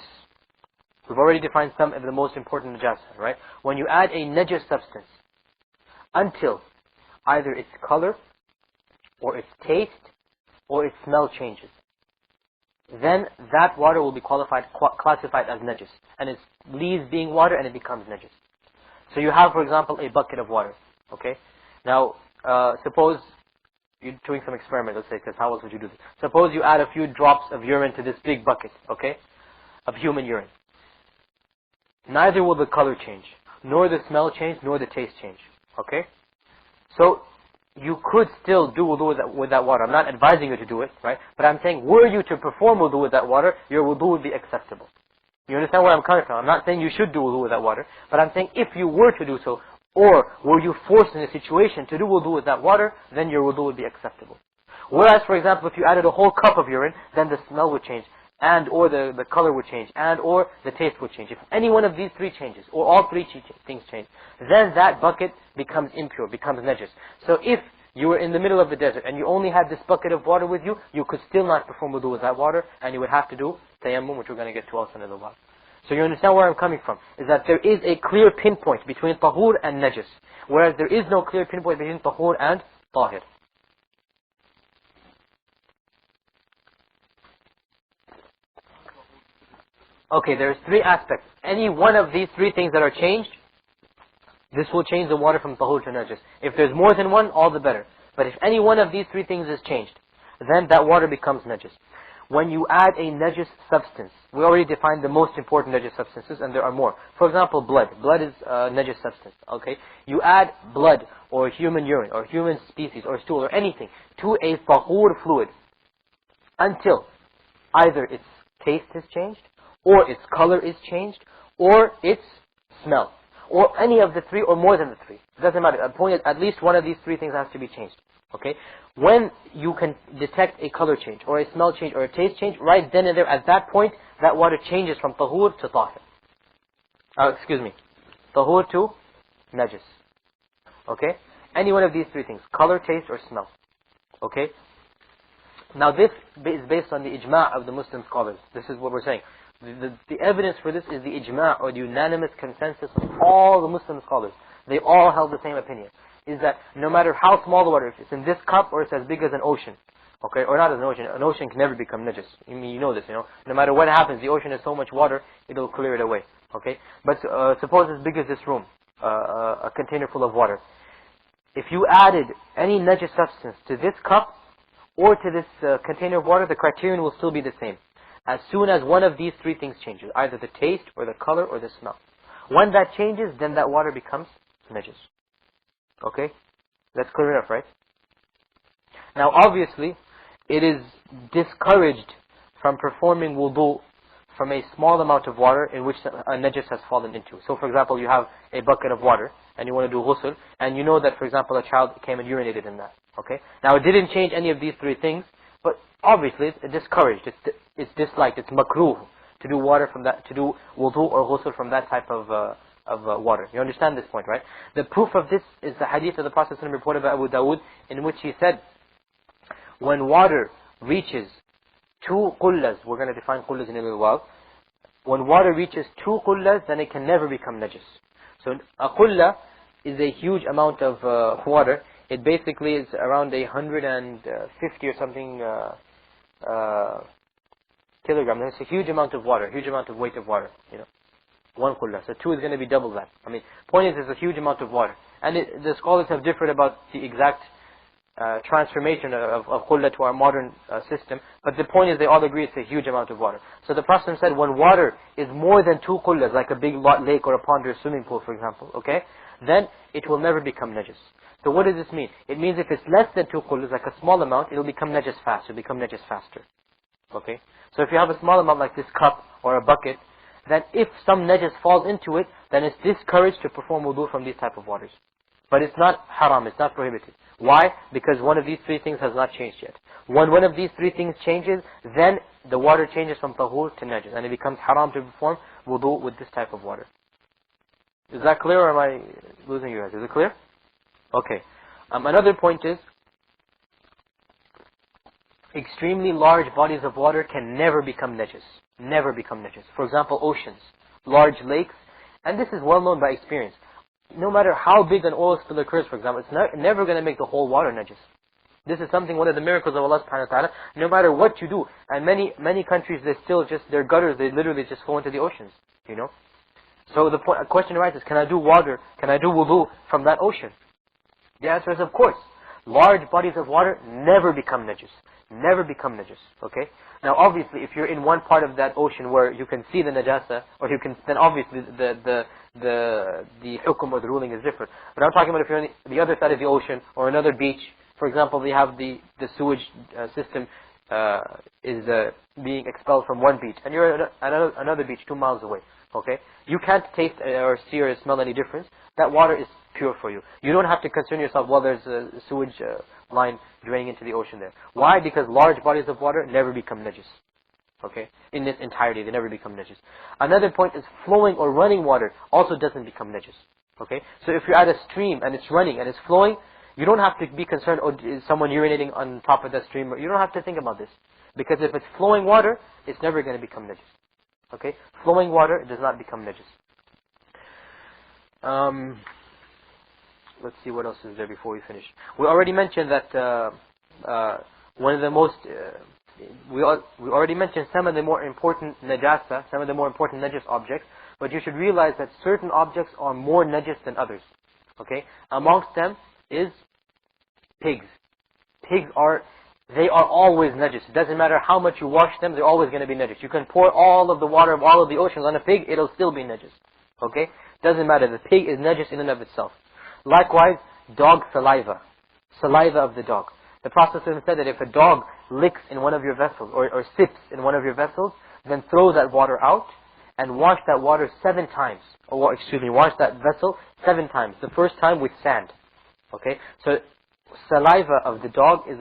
we've already defined some of the most important najasa, right? When you add a najis substance, until either its color or its taste or its smell changes, then that water will be classified as najis. And it leaves being water and it becomes najis. So you have, for example, a bucket of water. Okay? Now, suppose you're doing some experiment, let's say, because how else would you do this? Suppose you add a few drops of urine to this big bucket, okay, of human urine. Neither will the color change, nor the smell change, nor the taste change. Okay? So, you could still do wudu with that water. I'm not advising you to do it, right? But I'm saying, were you to perform wudu with that water, your wudu would be acceptable. You understand where I'm coming from? I'm not saying you should do wudu with that water, but I'm saying if you were to do so, or were you forced in a situation to do wudu with that water, then your wudu would be acceptable. Whereas, for example, if you added a whole cup of urine, then the smell would change, and or the color would change, and or the taste would change. If any one of these three changes, or all three things change, then that bucket becomes impure, becomes najis. So if you were in the middle of the desert and you only had this bucket of water with you, you could still not perform wudu with that water, and you would have to do tayammum, which we're going to get to also in a little while. So you understand where I'm coming from, is that there is a clear pinpoint between tahur and najis, whereas there is no clear pinpoint between tahur and tahir. Okay, there's three aspects. Any one of these three things that are changed, this will change the water from tahur to najis. If there's more than one, all the better. But if any one of these three things is changed, then that water becomes najis. When you add a najis substance, we already defined the most important najis substances, and there are more. For example, blood. Blood is a najis substance. Okay, you add blood or human urine or human species or stool or anything to a tahur fluid until either its taste is changed, or its color is changed, or its smell, or any of the three, or more than the three. It doesn't matter. The point is, at least one of these three things has to be changed. Okay? When you can detect a color change, or a smell change, or a taste change, right then and there, at that point, that water changes from tahur to tahir. Tahur to najis. Okay? Any one of these three things, color, taste, or smell. Okay? Now this is based on the ijma' of the Muslim scholars. This is what we're saying. The evidence for this is the ijma' or the unanimous consensus of all the Muslim scholars. They all held the same opinion. Is that no matter how small the water is, it's in this cup or it's as big as an ocean. Okay, or not as an ocean can never become najis. I mean, you know this, No matter what happens, the ocean has so much water, it'll clear it away. Okay, but suppose as big as this room, a container full of water. If you added any najis substance to this cup or to this container of water, the criterion will still be the same. As soon as one of these three things changes, either the taste or the color or the smell. When that changes, then that water becomes najis. Okay? That's clear enough, right? Now obviously, it is discouraged from performing wudu from a small amount of water in which a najis has fallen into. So for example, you have a bucket of water and you want to do ghusl, and you know that, for example, a child came and urinated in that. Okay? Now it didn't change any of these three things, but obviously it's discouraged, it's disliked, it's makrooh to do water from that, to do wudu or ghusl from that type of water. You understand this point, right? The proof of this is the hadith of the Prophet ﷺ reported by Abu Dawood, in which he said, when water reaches 2 qullas, we're going to define qullas in a little while, when water reaches 2 qullas, then it can never become najis. So a qulla is a huge amount of water. It basically is around 150 or something kilograms. It's a huge amount of water, huge amount of weight of water, 1 qulla. So 2 is going to be double that. I mean, point is, it's a huge amount of water. And the scholars have differed about the exact transformation of qulla to our modern system. But the point is, they all agree it's a huge amount of water. So the Prophet said, when water is more than 2 qullas, like a big lake or a pond or a swimming pool, for example, okay, then it will never become najis. So what does this mean? It means if it's less than 2 qullas, like a small amount, it'll become najis fast. It'll become najis faster. Okay? So if you have a small amount like this cup or a bucket, then if some najis falls into it, then it's discouraged to perform wudu from these type of waters. But it's not haram, it's not prohibited. Why? Because one of these three things has not changed yet. When one of these three things changes, then the water changes from tahur to najis, and it becomes haram to perform wudu with this type of water. Is that clear, or am I losing you guys? Is it clear? Okay. Another point is, extremely large bodies of water can never become najis. Never become najis. For example, oceans, large lakes, and this is well known by experience. No matter how big an oil spill occurs, for example, it's never going to make the whole water najis. This is something, one of the miracles of Allah subhanahu wa ta'ala. No matter what you do, and many countries, they still just, their gutters, they literally just fall into the oceans, So the question arises, can I do wudu from that ocean? The answer is of course. Large bodies of water never become najis. Never become najis. Okay? Now obviously, if you're in one part of that ocean where you can see the najasa, or then obviously the hukum or the ruling is different. But I'm talking about if you're on the other side of the ocean or another beach. For example, they have the sewage system being expelled from one beach, and you're at another beach 2 miles away, okay? You can't taste or see or smell any difference. That water is pure for you. You don't have to concern yourself, well, there's a sewage line draining into the ocean there. Why? Because large bodies of water never become najis. Okay? In its entirety, they never become najis. Another point is flowing or running water also doesn't become najis. Okay? So if you're at a stream and it's running and it's flowing, you don't have to be concerned, oh, is someone urinating on top of that stream? You don't have to think about this. Because if it's flowing water, it's never going to become najis. Okay? Flowing water does not become najis. Let's see what else is there before we finish. We already mentioned that one of the most... we already mentioned some of the more important najasa, some of the more important najis objects, but you should realize that certain objects are more najis than others. Okay? Amongst them is pigs. Pigs they are always najis. It doesn't matter how much you wash them, they're always going to be najis. You can pour all of the water of all of the oceans on a pig, it'll still be najis. Okay? Doesn't matter, the pig is najis in and of itself. Likewise, dog saliva. Saliva of the dog. The Prophet said that if a dog licks in one of your vessels, or sips in one of your vessels, then throw that water out, and wash that water 7 times. Or, wash that vessel 7 times. The first time with sand. Okay? So, saliva of the dog is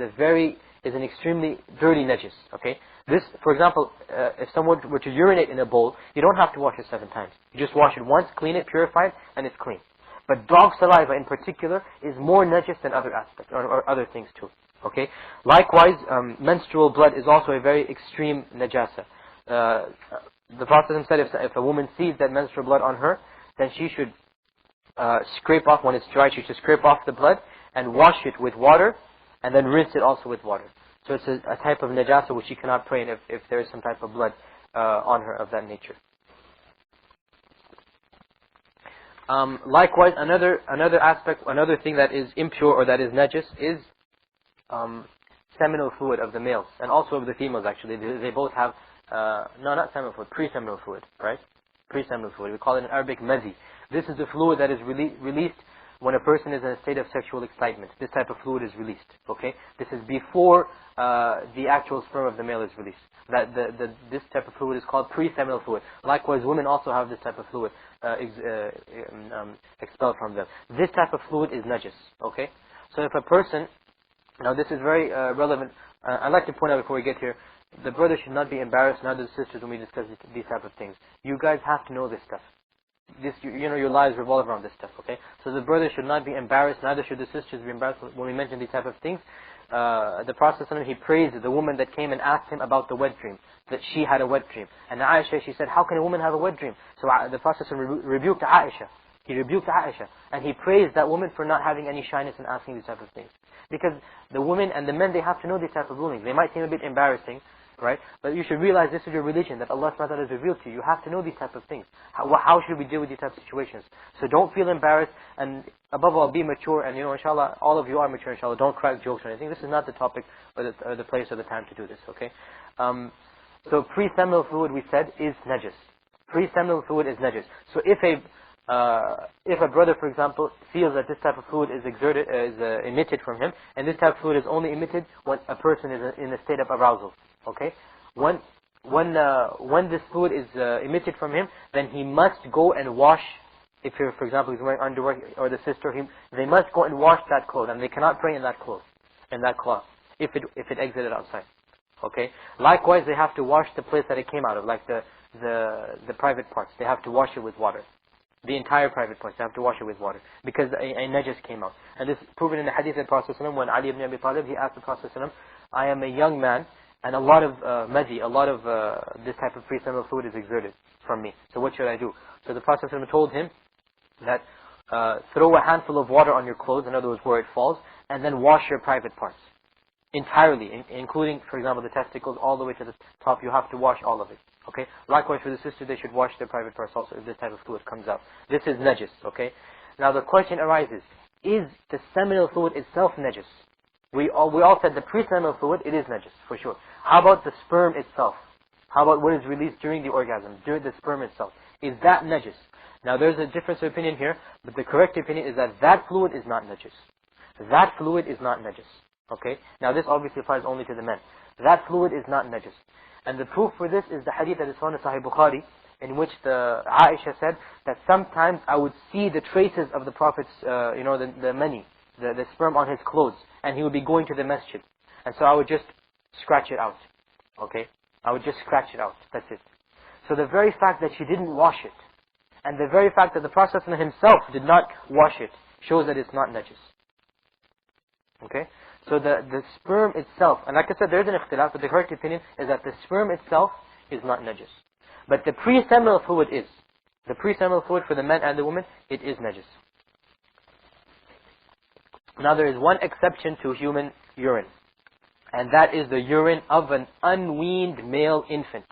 an extremely dirty najis. Okay? This, for example, if someone were to urinate in a bowl, you don't have to wash it 7 times. You just wash it once, clean it, purify it, and it's clean. But dog saliva in particular is more najis than other aspects, or other things too. Okay? Likewise, menstrual blood is also a very extreme najasa. The Prophet said if a woman sees that menstrual blood on her, then she should scrape off, when it's dry, she should scrape off the blood and wash it with water, and then rinse it also with water. So it's a type of najasa which she cannot pray in if there is some type of blood on her of that nature. Likewise, another aspect, another thing that is impure or that is najis is seminal fluid of the males, and also of the females actually. They both have, no, not seminal fluid, pre-seminal fluid, right? Pre-seminal fluid. We call it in Arabic mazi. This is the fluid that is released when a person is in a state of sexual excitement. This type of fluid is released, okay? This is before the actual sperm of the male is released. This type of fluid is called pre-seminal fluid. Likewise, women also have this type of fluid expelled from them. This type of fluid is najis, okay? So if a person, now this is very relevant, I'd like to point out before we get here, the brothers should not be embarrassed, neither the sisters, when we discuss these type of things. You guys have to know this stuff. Your lives revolve around this stuff, okay? So the brothers should not be embarrassed, neither should the sisters be embarrassed when we mention these type of things. The Prophet he praised the woman that came and asked him about the wet dream, that she had a wet dream. And Aisha, she said, how can a woman have a wet dream? So the Prophet rebuked Aisha. He rebuked Aisha. And he praised that woman for not having any shyness in asking these type of things. Because the women and the men, they have to know these type of rulings. They might seem a bit embarrassing, right? But you should realize this is your religion, that Allah SWT has revealed to you. You have to know these type of things. How should we deal with these type of situations? So don't feel embarrassed, and above all, be mature, and inshallah, all of you are mature, inshallah. Don't crack jokes or anything. This is not the topic, or the place or the time to do this, okay? So pre-seminal fluid, we said, is najis. Pre-seminal fluid is najis. So if a brother, for example, feels that this type of fluid is emitted from him, and this type of fluid is only emitted when a person is in a state of arousal, okay? When this fluid is emitted from him, then he must go and wash. If for example, he's wearing underwear, or the sister, they must go and wash that cloth, and they cannot pray in that cloth, if it exited outside. Okay. Likewise, they have to wash the place that it came out of, like the private parts. They have to wash it with water. The entire private parts, they have to wash it with water, because a najis came out. And this is proven in the hadith of the Prophet ﷺ, when Ali ibn Abi Talib, he asked the Prophet ﷺ, I am a young man, and a lot of mazi, a lot of this type of pre-seminal fluid is exerted from me. So what should I do? So the Prophet ﷺ told him that throw a handful of water on your clothes, in other words, where it falls, and then wash your private parts entirely, including, for example, the testicles all the way to the top. You have to wash all of it. Okay. Likewise for the sister, they should wash their private parts also if this type of fluid comes out. This is najis. Okay. Now the question arises: is the seminal fluid itself najis? We all said the pre-seminal fluid, it is najis for sure. How about the sperm itself? How about what is released during the orgasm, during the sperm itself? Is that najis? Now there's a difference of opinion here, but the correct opinion is that fluid is not najis. That fluid is not najis. Okay? Now this obviously applies only to the men. That fluid is not najis. And the proof for this is the hadith that is found in Sahih Bukhari, in which the Aisha said that sometimes I would see the traces of the Prophet's, the mani, the sperm on his clothes, and he would be going to the masjid. And so I would just scratch it out. Okay? I would just scratch it out. That's it. So the very fact that she didn't wash it, and the very fact that the Prophet himself did not wash it, shows that it's not najis. Okay? So the sperm itself, and like I said, there is an ikhtilaf, but the correct opinion is that the sperm itself is not najis. But the pre-seminal fluid is. The pre-seminal fluid for the men and the women, it is najis. Now there is one exception to human urine, and that is the urine of an unweaned male infant.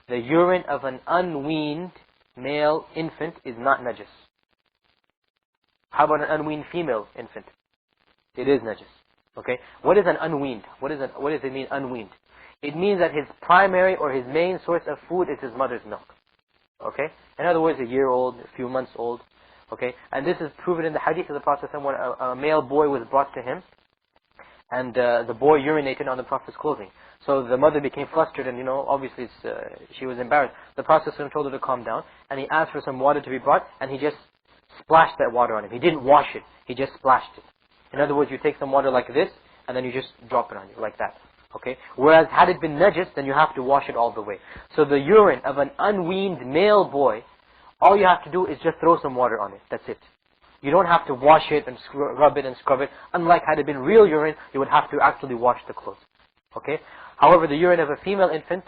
The urine of an unweaned male infant is not najis. How about an unweaned female infant? It is najis. Okay? What is an unweaned? What does it mean, unweaned? It means that his primary or his main source of food is his mother's milk. Okay? In other words, a year old, a few months old. Okay? And this is proven in the hadith of the Prophet when a male boy was brought to him, and the boy urinated on the Prophet's clothing. So the mother became flustered, and obviously she was embarrassed. The Prophet told her to calm down, and he asked for some water to be brought, and he just splashed that water on him. He didn't wash it, he just splashed it. In other words, you take some water like this, and then you just drop it on you, like that. Okay? Whereas, had it been najis, then you have to wash it all the way. So the urine of an unweaned male boy, all you have to do is just throw some water on it. That's it. You don't have to wash it and rub it and scrub it. Unlike had it been real urine, you would have to actually wash the clothes. Okay? However, the urine of a female infant,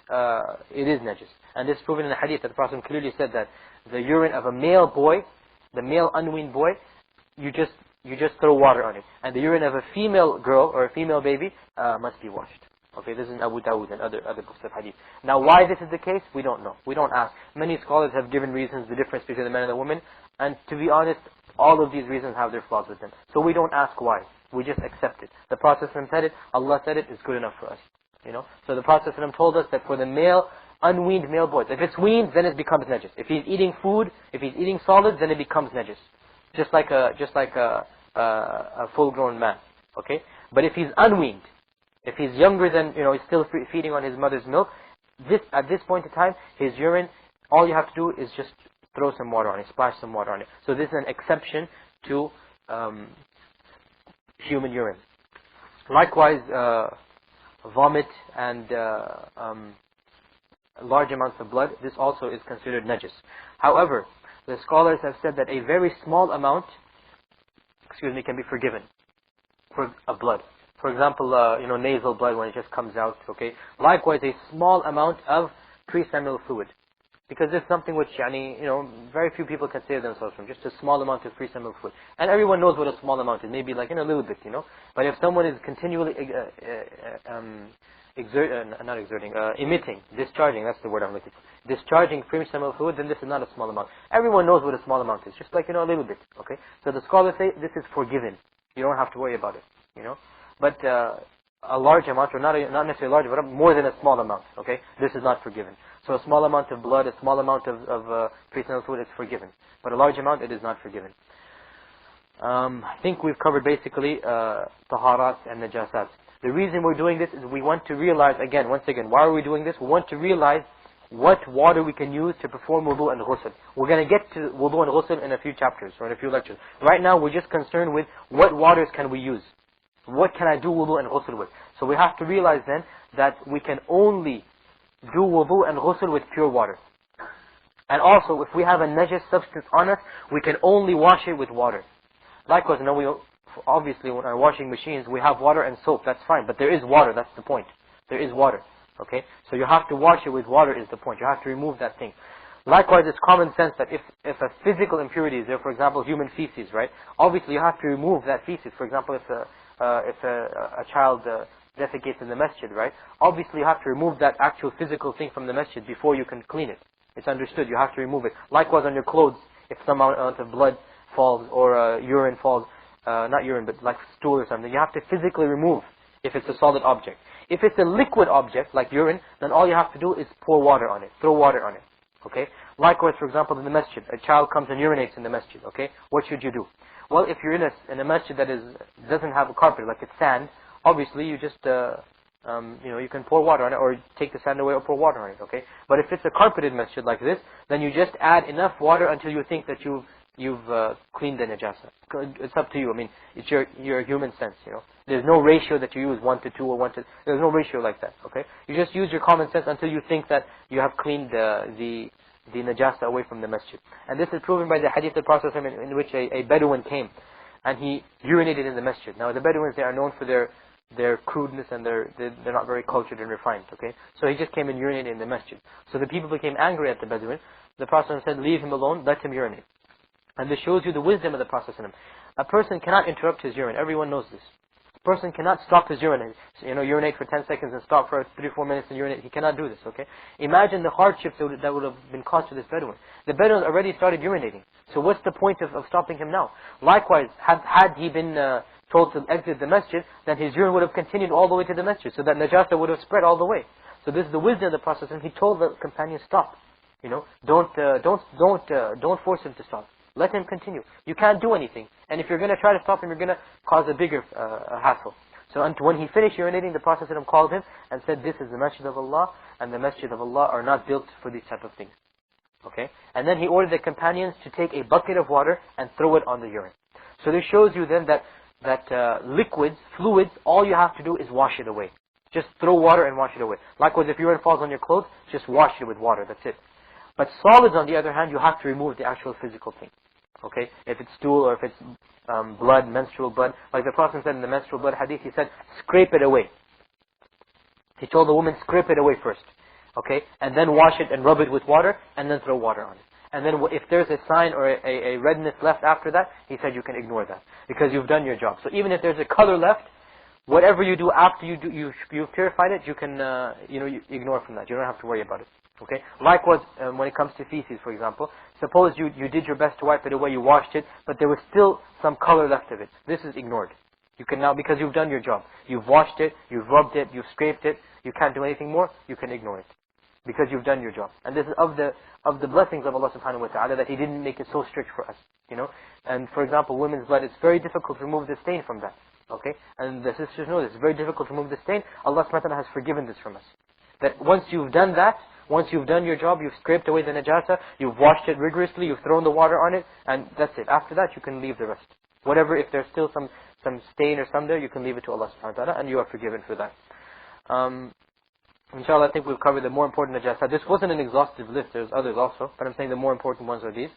it is najis. And this is proven in the hadith that the Prophet clearly said that the urine of a male boy, the male unweaned boy, you just throw water on it. And the urine of a female girl or a female baby must be washed. Okay, this is in Abu Dawud and other books of hadith. Now why this is the case, we don't know. We don't ask. Many scholars have given reasons, the difference between the man and the woman. And to be honest, all of these reasons have their flaws with them. So we don't ask why. We just accept it. The Prophet said it, Allah said it, it's good enough for us. So the Prophet told us that for the male, unweaned male boys, if it's weaned, then it becomes najis. If he's eating food, if he's eating solids, then it becomes najis. Just like a full-grown man. Okay? But if he's unweaned, if he's younger than, he's still feeding on his mother's milk, at this point in time, his urine, all you have to do is just throw some water on it, splash some water on it. So this is an exception to human urine. Likewise, vomit and large amounts of blood, this also is considered najis. However, the scholars have said that a very small amount, can be forgiven of blood. For example, nasal blood when it just comes out, okay? Likewise, a small amount of pre-seminal fluid. Because it's something which, very few people can save themselves from, just a small amount of pre-seminal fluid. And everyone knows what a small amount is, maybe like a little bit, But if someone is continually discharging, that's the word I'm looking for, discharging pre-seminal fluid, then this is not a small amount. Everyone knows what a small amount is, just like, a little bit, okay? So the scholars say this is forgiven. You don't have to worry about it, But a large amount, or not necessarily large, but more than a small amount, okay? This is not forgiven. So a small amount of blood, a small amount of pre-seminal fluid is forgiven. But a large amount, it is not forgiven. I think we've covered basically taharat and najasat. The reason we're doing this is we want to realize, once again, why are we doing this? We want to realize what water we can use to perform wudu and ghusl. We're going to get to wudu and ghusl in a few chapters, or in a few lectures. Right now, we're just concerned with what waters can we use. What can I do wudu and ghusl with? So we have to realize then that we can only do wudu and ghusl with pure water. And also, if we have a najis substance on us, we can only wash it with water. Likewise, obviously, when our washing machines, we have water and soap, that's fine. But there is water, that's the point. There is water. Okay? So you have to wash it with water is the point. You have to remove that thing. Likewise, it's common sense that if a physical impurity is there, for example, human feces, right? Obviously, you have to remove that feces. For example, if a child defecates in the masjid, right? Obviously, you have to remove that actual physical thing from the masjid before you can clean it. It's understood. You have to remove it. Likewise, on your clothes, if some amount of blood falls or urine falls, not urine, but like stool or something, you have to physically remove if it's a solid object. If it's a liquid object, like urine, then all you have to do is pour water on it, throw water on it. Okay? Likewise, for example, in the masjid, a child comes and urinates in the masjid. Okay? What should you do? Well, if you're in a masjid that doesn't have a carpet, like it's sand, obviously you just, you can pour water on it, or take the sand away or pour water on it, okay? But if it's a carpeted masjid like this, then you just add enough water until you think that you've cleaned the najasa. It's up to you. I mean, it's your human sense, There's no ratio that you use, 1 to 2 or 1 to... There's no ratio like that, okay? You just use your common sense until you think that you have cleaned the najasa away from the masjid. And this is proven by the hadith of the Prophet in which a Bedouin came and he urinated in the masjid. Now the Bedouins, they are known for their crudeness and they're not very cultured and refined, okay? So he just came and urinated in the masjid. So the people became angry at the Bedouin. The Prophet said, leave him alone, let him urinate. And this shows you the wisdom of the Prophet. A person cannot interrupt his urine. Everyone knows this. A person cannot stop his urine. Urinate for 10 seconds and stop for 3-4 minutes and urinate. He cannot do this, okay? Imagine the hardships that would have been caused to this Bedouin. The Bedouin already started urinating. So what's the point of stopping him now? Likewise, had he been told to exit the masjid, then his urine would have continued all the way to the masjid. So that najasa would have spread all the way. So this is the wisdom of the Prophet. He told the companion, stop. Don't force him to stop. Let him continue. You can't do anything. And if you're going to try to stop him, you're going to cause a bigger hassle. So when he finished urinating, the Prophet called him and said, this is the masjid of Allah, and the masjid of Allah are not built for these type of things. Okay? And then he ordered the companions to take a bucket of water and throw it on the urine. So this shows you then that liquids, fluids, all you have to do is wash it away. Just throw water and wash it away. Likewise, if urine falls on your clothes, just wash it with water, that's it. But solids, on the other hand, you have to remove the actual physical thing. Okay? If it's stool or if it's blood, menstrual blood. Like the Prophet said in the menstrual blood hadith, he said, scrape it away. He told the woman, scrape it away first. Okay? And then wash it and rub it with water, and then throw water on it. And then if there's a sign or a redness left after that, he said you can ignore that. Because you've done your job. So even if there's a color left, whatever you do after you've purified it, you can you ignore from that. You don't have to worry about it. Okay. Likewise, when it comes to feces, for example, suppose you did your best to wipe it away, you washed it, but there was still some color left of it. This is ignored. You can now, because you've done your job, you've washed it, you've rubbed it, you've scraped it, you can't do anything more. You can ignore it because you've done your job. And this is of the blessings of Allah Subhanahu wa Taala, that He didn't make it so strict for us. And for example, women's blood, it's very difficult to remove the stain from that. Okay, and the sisters know this. It's very difficult to remove the stain. Allah Subhanahu wa Taala has forgiven this from us. That once you've done that, once you've done your job, you've scraped away the najasa, you've washed it rigorously, you've thrown the water on it, and that's it. After that, you can leave the rest. Whatever, if there's still some stain or some there, you can leave it to Allah Subhanahu wa Taala, and you are forgiven for that. Inshallah, I think we've covered the more important najasa. This wasn't an exhaustive list. There's others also, but I'm saying the more important ones are these.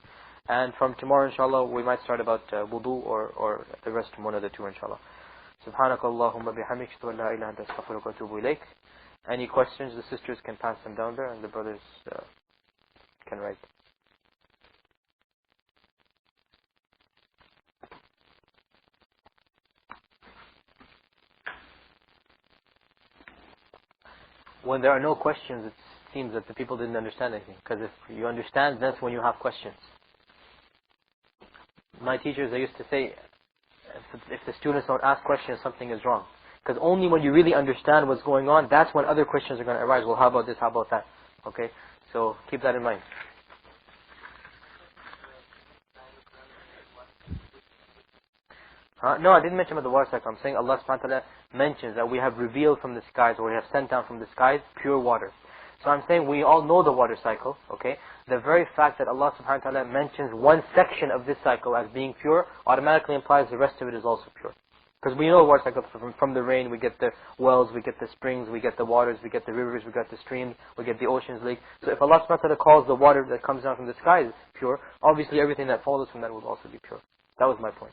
And from tomorrow, inshallah, we might start about wudu or the rest from one of the two, inshallah. سبحانك اللهم بحمدك أشهد أن لا إله إلا أنت أستغفرك وأتوب إليك. Any questions, the sisters can pass them down there and the brothers can write. When there are no questions, it seems that the people didn't understand anything. Because if you understand, that's when you have questions. My teachers, they used to say, if the students don't ask questions, something is wrong. Because only when you really understand what's going on, that's when other questions are going to arise. Well, how about this? How about that? Okay? So keep that in mind. No, I didn't mention about the water cycle. I'm saying Allah subhanahu wa ta'ala mentions that we have revealed from the skies, or we have sent down from the skies, pure water. So I'm saying we all know the water cycle, okay? The very fact that Allah subhanahu wa ta'ala mentions one section of this cycle as being pure automatically implies the rest of it is also pure. Because we know the water cycle, from the rain, we get the wells, we get the springs, we get the waters, we get the rivers, we get the streams, we get the oceans, lakes. So if Allah subhanahu wa ta'ala calls the water that comes down from the sky pure, obviously everything that follows from that will also be pure. That was my point.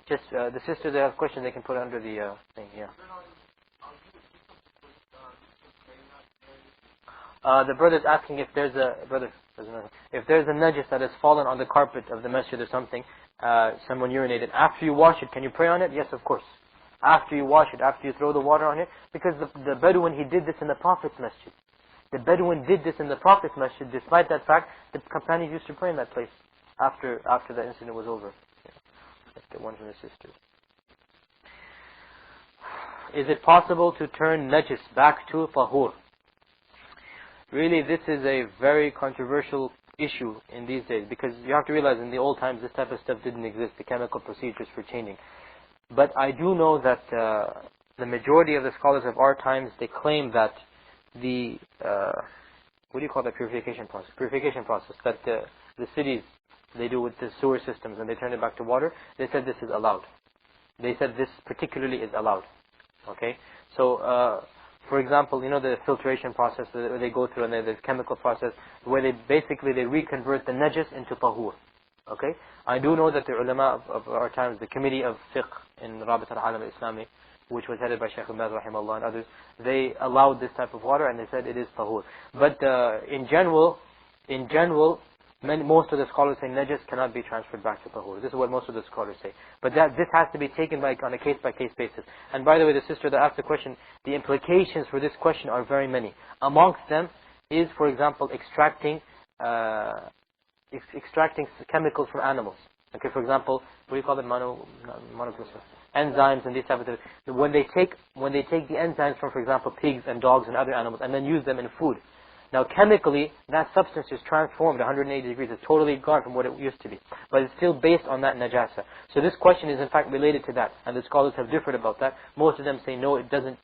Just the sisters, they have questions, they can put under the thing, yeah. The brother's asking if there's a najis that has fallen on the carpet of the masjid or something, someone urinated. After you wash it, can you pray on it? Yes, of course. After you wash it, after you throw the water on it, because the Bedouin, he did this in the Prophet's masjid. The Bedouin did this in the Prophet's masjid. Despite that fact, the companions used to pray in that place after the incident was over. The ones and the sisters. Is it possible to turn najis back to tahur? really this is a very controversial issue in these days, because you have to realize in the old times this type of stuff didn't exist, the chemical procedures for changing. But I do know that the majority of the scholars of our times, they claim that the what do you call that purification process? Purification process that the cities, they do with the sewer systems and they turn it back to water. They said this is allowed. They said this particularly is allowed. Okay, so for example, you know the filtration process that they go through, and there's chemical process where they basically they reconvert the najas into tahur. Okay, I do know that the ulama of our times, the committee of fiqh in Rabat al-Alam al-Islami, which was headed by Shaykh Ibn Baz rahimahullah and others, they allowed this type of water and they said it is tahur. But in general, most of the scholars say najas cannot be transferred back to tahur. This is what most of the scholars say. But this has to be taken on a case-by-case basis. And by the way, the sister that asked the question, the implications for this question are very many. Amongst them is, for example, extracting chemicals from animals. Okay, for example, what do you call it? Enzymes and these type of things. When they take the enzymes from, for example, pigs and dogs and other animals, and then use them in food. Now, chemically, that substance is transformed 180 degrees. It's totally gone from what it used to be. But it's still based on that najasa. So this question is in fact related to that. And the scholars have differed about that. Most of them say no, it doesn't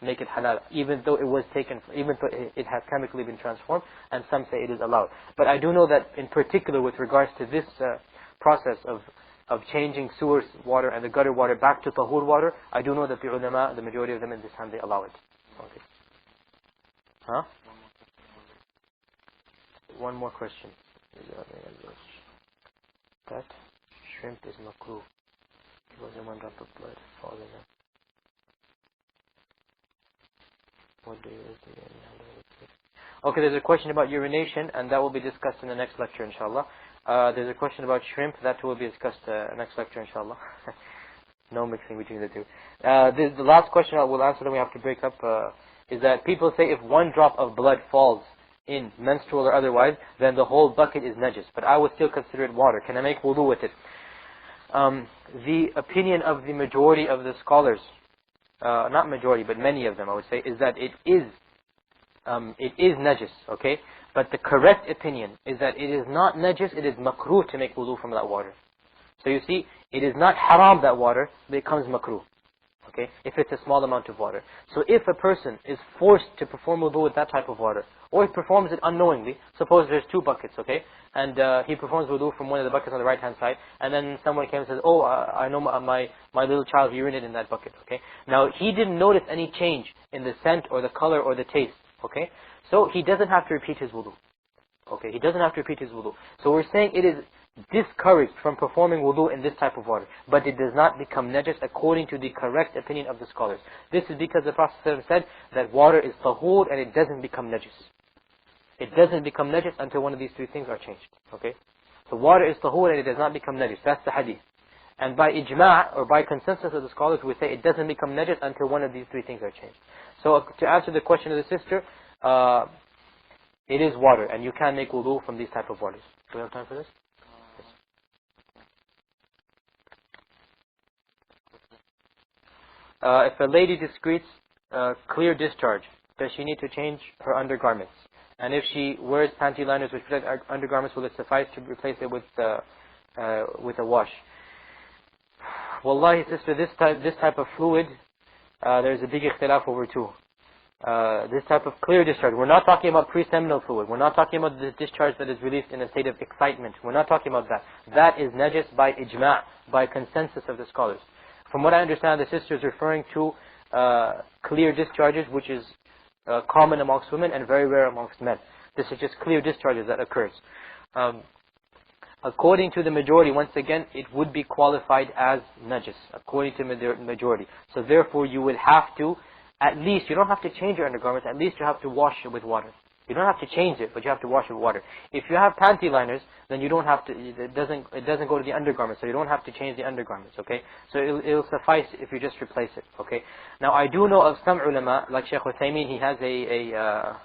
make it halal, even though it was taken, even though it has chemically been transformed. And some say it is allowed. But I do know that in particular with regards to this process of changing sewer water and the gutter water back to tahur water, I do know that the ulama, the majority of them in this time, they allow it. Okay. Huh? One more question. That shrimp is makrooh. It was one drop of blood falling in. What do you do? Okay, there's a question about urination, and that will be discussed in the next lecture, inshallah. There's a question about shrimp, that will be discussed next lecture, inshallah. No mixing between the two. The last question I will answer, then we have to break up, is that people say if one drop of blood falls in, menstrual or otherwise, then the whole bucket is najis. But I would still consider it water. Can I make wudu with it? The opinion of the majority of the scholars, not majority, but many of them I would say, is that it is najis, okay? But the correct opinion is that it is not najis, it is makrooh to make wudu from that water. So you see, it is not haram, that water, but it becomes makrooh. Okay, if it's a small amount of water. So if a person is forced to perform wudu with that type of water, or he performs it unknowingly, suppose there's two buckets, okay, and he performs wudu from one of the buckets on the right hand side, and then someone came and says, oh, I know my little child urinated in that bucket, okay. Now he didn't notice any change in the scent or the color or the taste, okay, so he doesn't have to repeat his wudu. Okay, he doesn't have to repeat his wudu. So we're saying it is discouraged from performing wudu in this type of water, but it does not become najis according to the correct opinion of the scholars. This is because the Prophet said that water is tahur and it doesn't become najis. It doesn't become najis until one of these three things are changed. Okay, so water is tahur and it does not become najis. That's the hadith. And by ijma' or by consensus of the scholars, we say it doesn't become najis until one of these three things are changed. So to answer the question of the sister, it is water, and you can make wudu from these type of waters. Do we have time for this? If a lady excretes clear discharge, does she need to change her undergarments? And if she wears panty liners which protect undergarments, will it suffice to replace it with a wash? Wallahi, sister, this type of fluid, there's a big ikhtilaf over too. This type of clear discharge. We're not talking about pre-seminal fluid. We're not talking about the discharge that is released in a state of excitement. We're not talking about that. That is najis by ijma', by consensus of the scholars. From what I understand, the sister is referring to clear discharges, which is common amongst women and very rare amongst men. This is just clear discharges that occurs. According to the majority, once again, it would be qualified as najis, according to the majority. So therefore, you will have to, at least, you don't have to change your undergarments, at least you have to wash it with water. You don't have to change it, but you have to wash it with water. If you have panty liners, then you don't have to, it doesn't go to the undergarments, so you don't have to change the undergarments, okay? So it'll suffice if you just replace it, okay? Now I do know of some ulama, like Shaykh Uthaymeen, he has a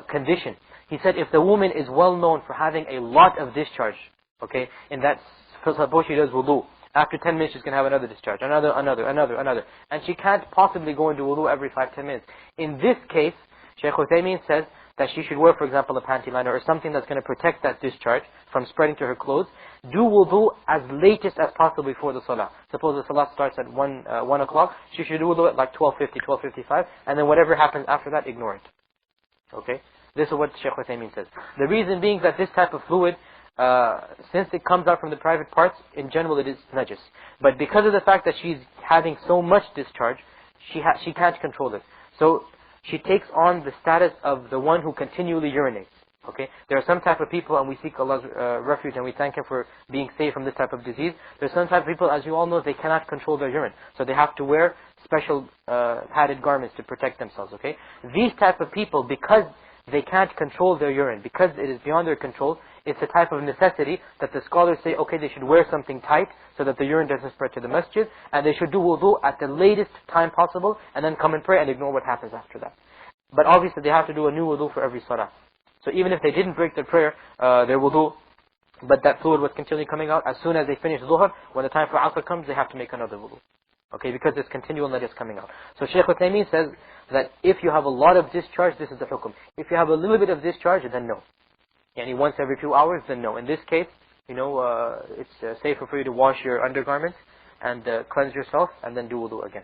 condition. He said if the woman is well known for having a lot of discharge, okay, in that, suppose she does wudu, after 10 minutes she's going to have another discharge, another, and she can't possibly go into wudu every 5-10 minutes. In this case, Shaykh Uthaymeen says that she should wear, for example, a panty liner or something that's going to protect that discharge from spreading to her clothes, do wudu as latest as possible before the salah. Suppose the salah starts at 1 o'clock, she should do wudu at like 12:50, 12:55, and then whatever happens after that, ignore it. Okay? This is what Shaykh Uthaymeen says. The reason being that this type of fluid, since it comes out from the private parts, in general it is najis. But because of the fact that she's having so much discharge, she can't control it. So she takes on the status of the one who continually urinates. Okay? There are some type of people, and we seek Allah's refuge and we thank Him for being safe from this type of disease. There's some type of people, as you all know, they cannot control their urine. So they have to wear special padded garments to protect themselves. Okay? These type of people, because they can't control their urine, because it is beyond their control, it's a type of necessity that the scholars say, okay, they should wear something tight so that the urine doesn't spread to the masjid, and they should do wudu at the latest time possible, and then come and pray and ignore what happens after that. But obviously they have to do a new wudu for every salah. So even if they didn't break their prayer, their wudu, but that fluid was continually coming out, as soon as they finish zuhr, when the time for asr comes, they have to make another wudu. Okay, because it's continual that is coming out. So Shaykh Uthaymeen says that if you have a lot of discharge, this is the hukum. If you have a little bit of discharge, then no. Yani once every few hours, then no. In this case, it's safer for you to wash your undergarments and cleanse yourself and then do wudu again.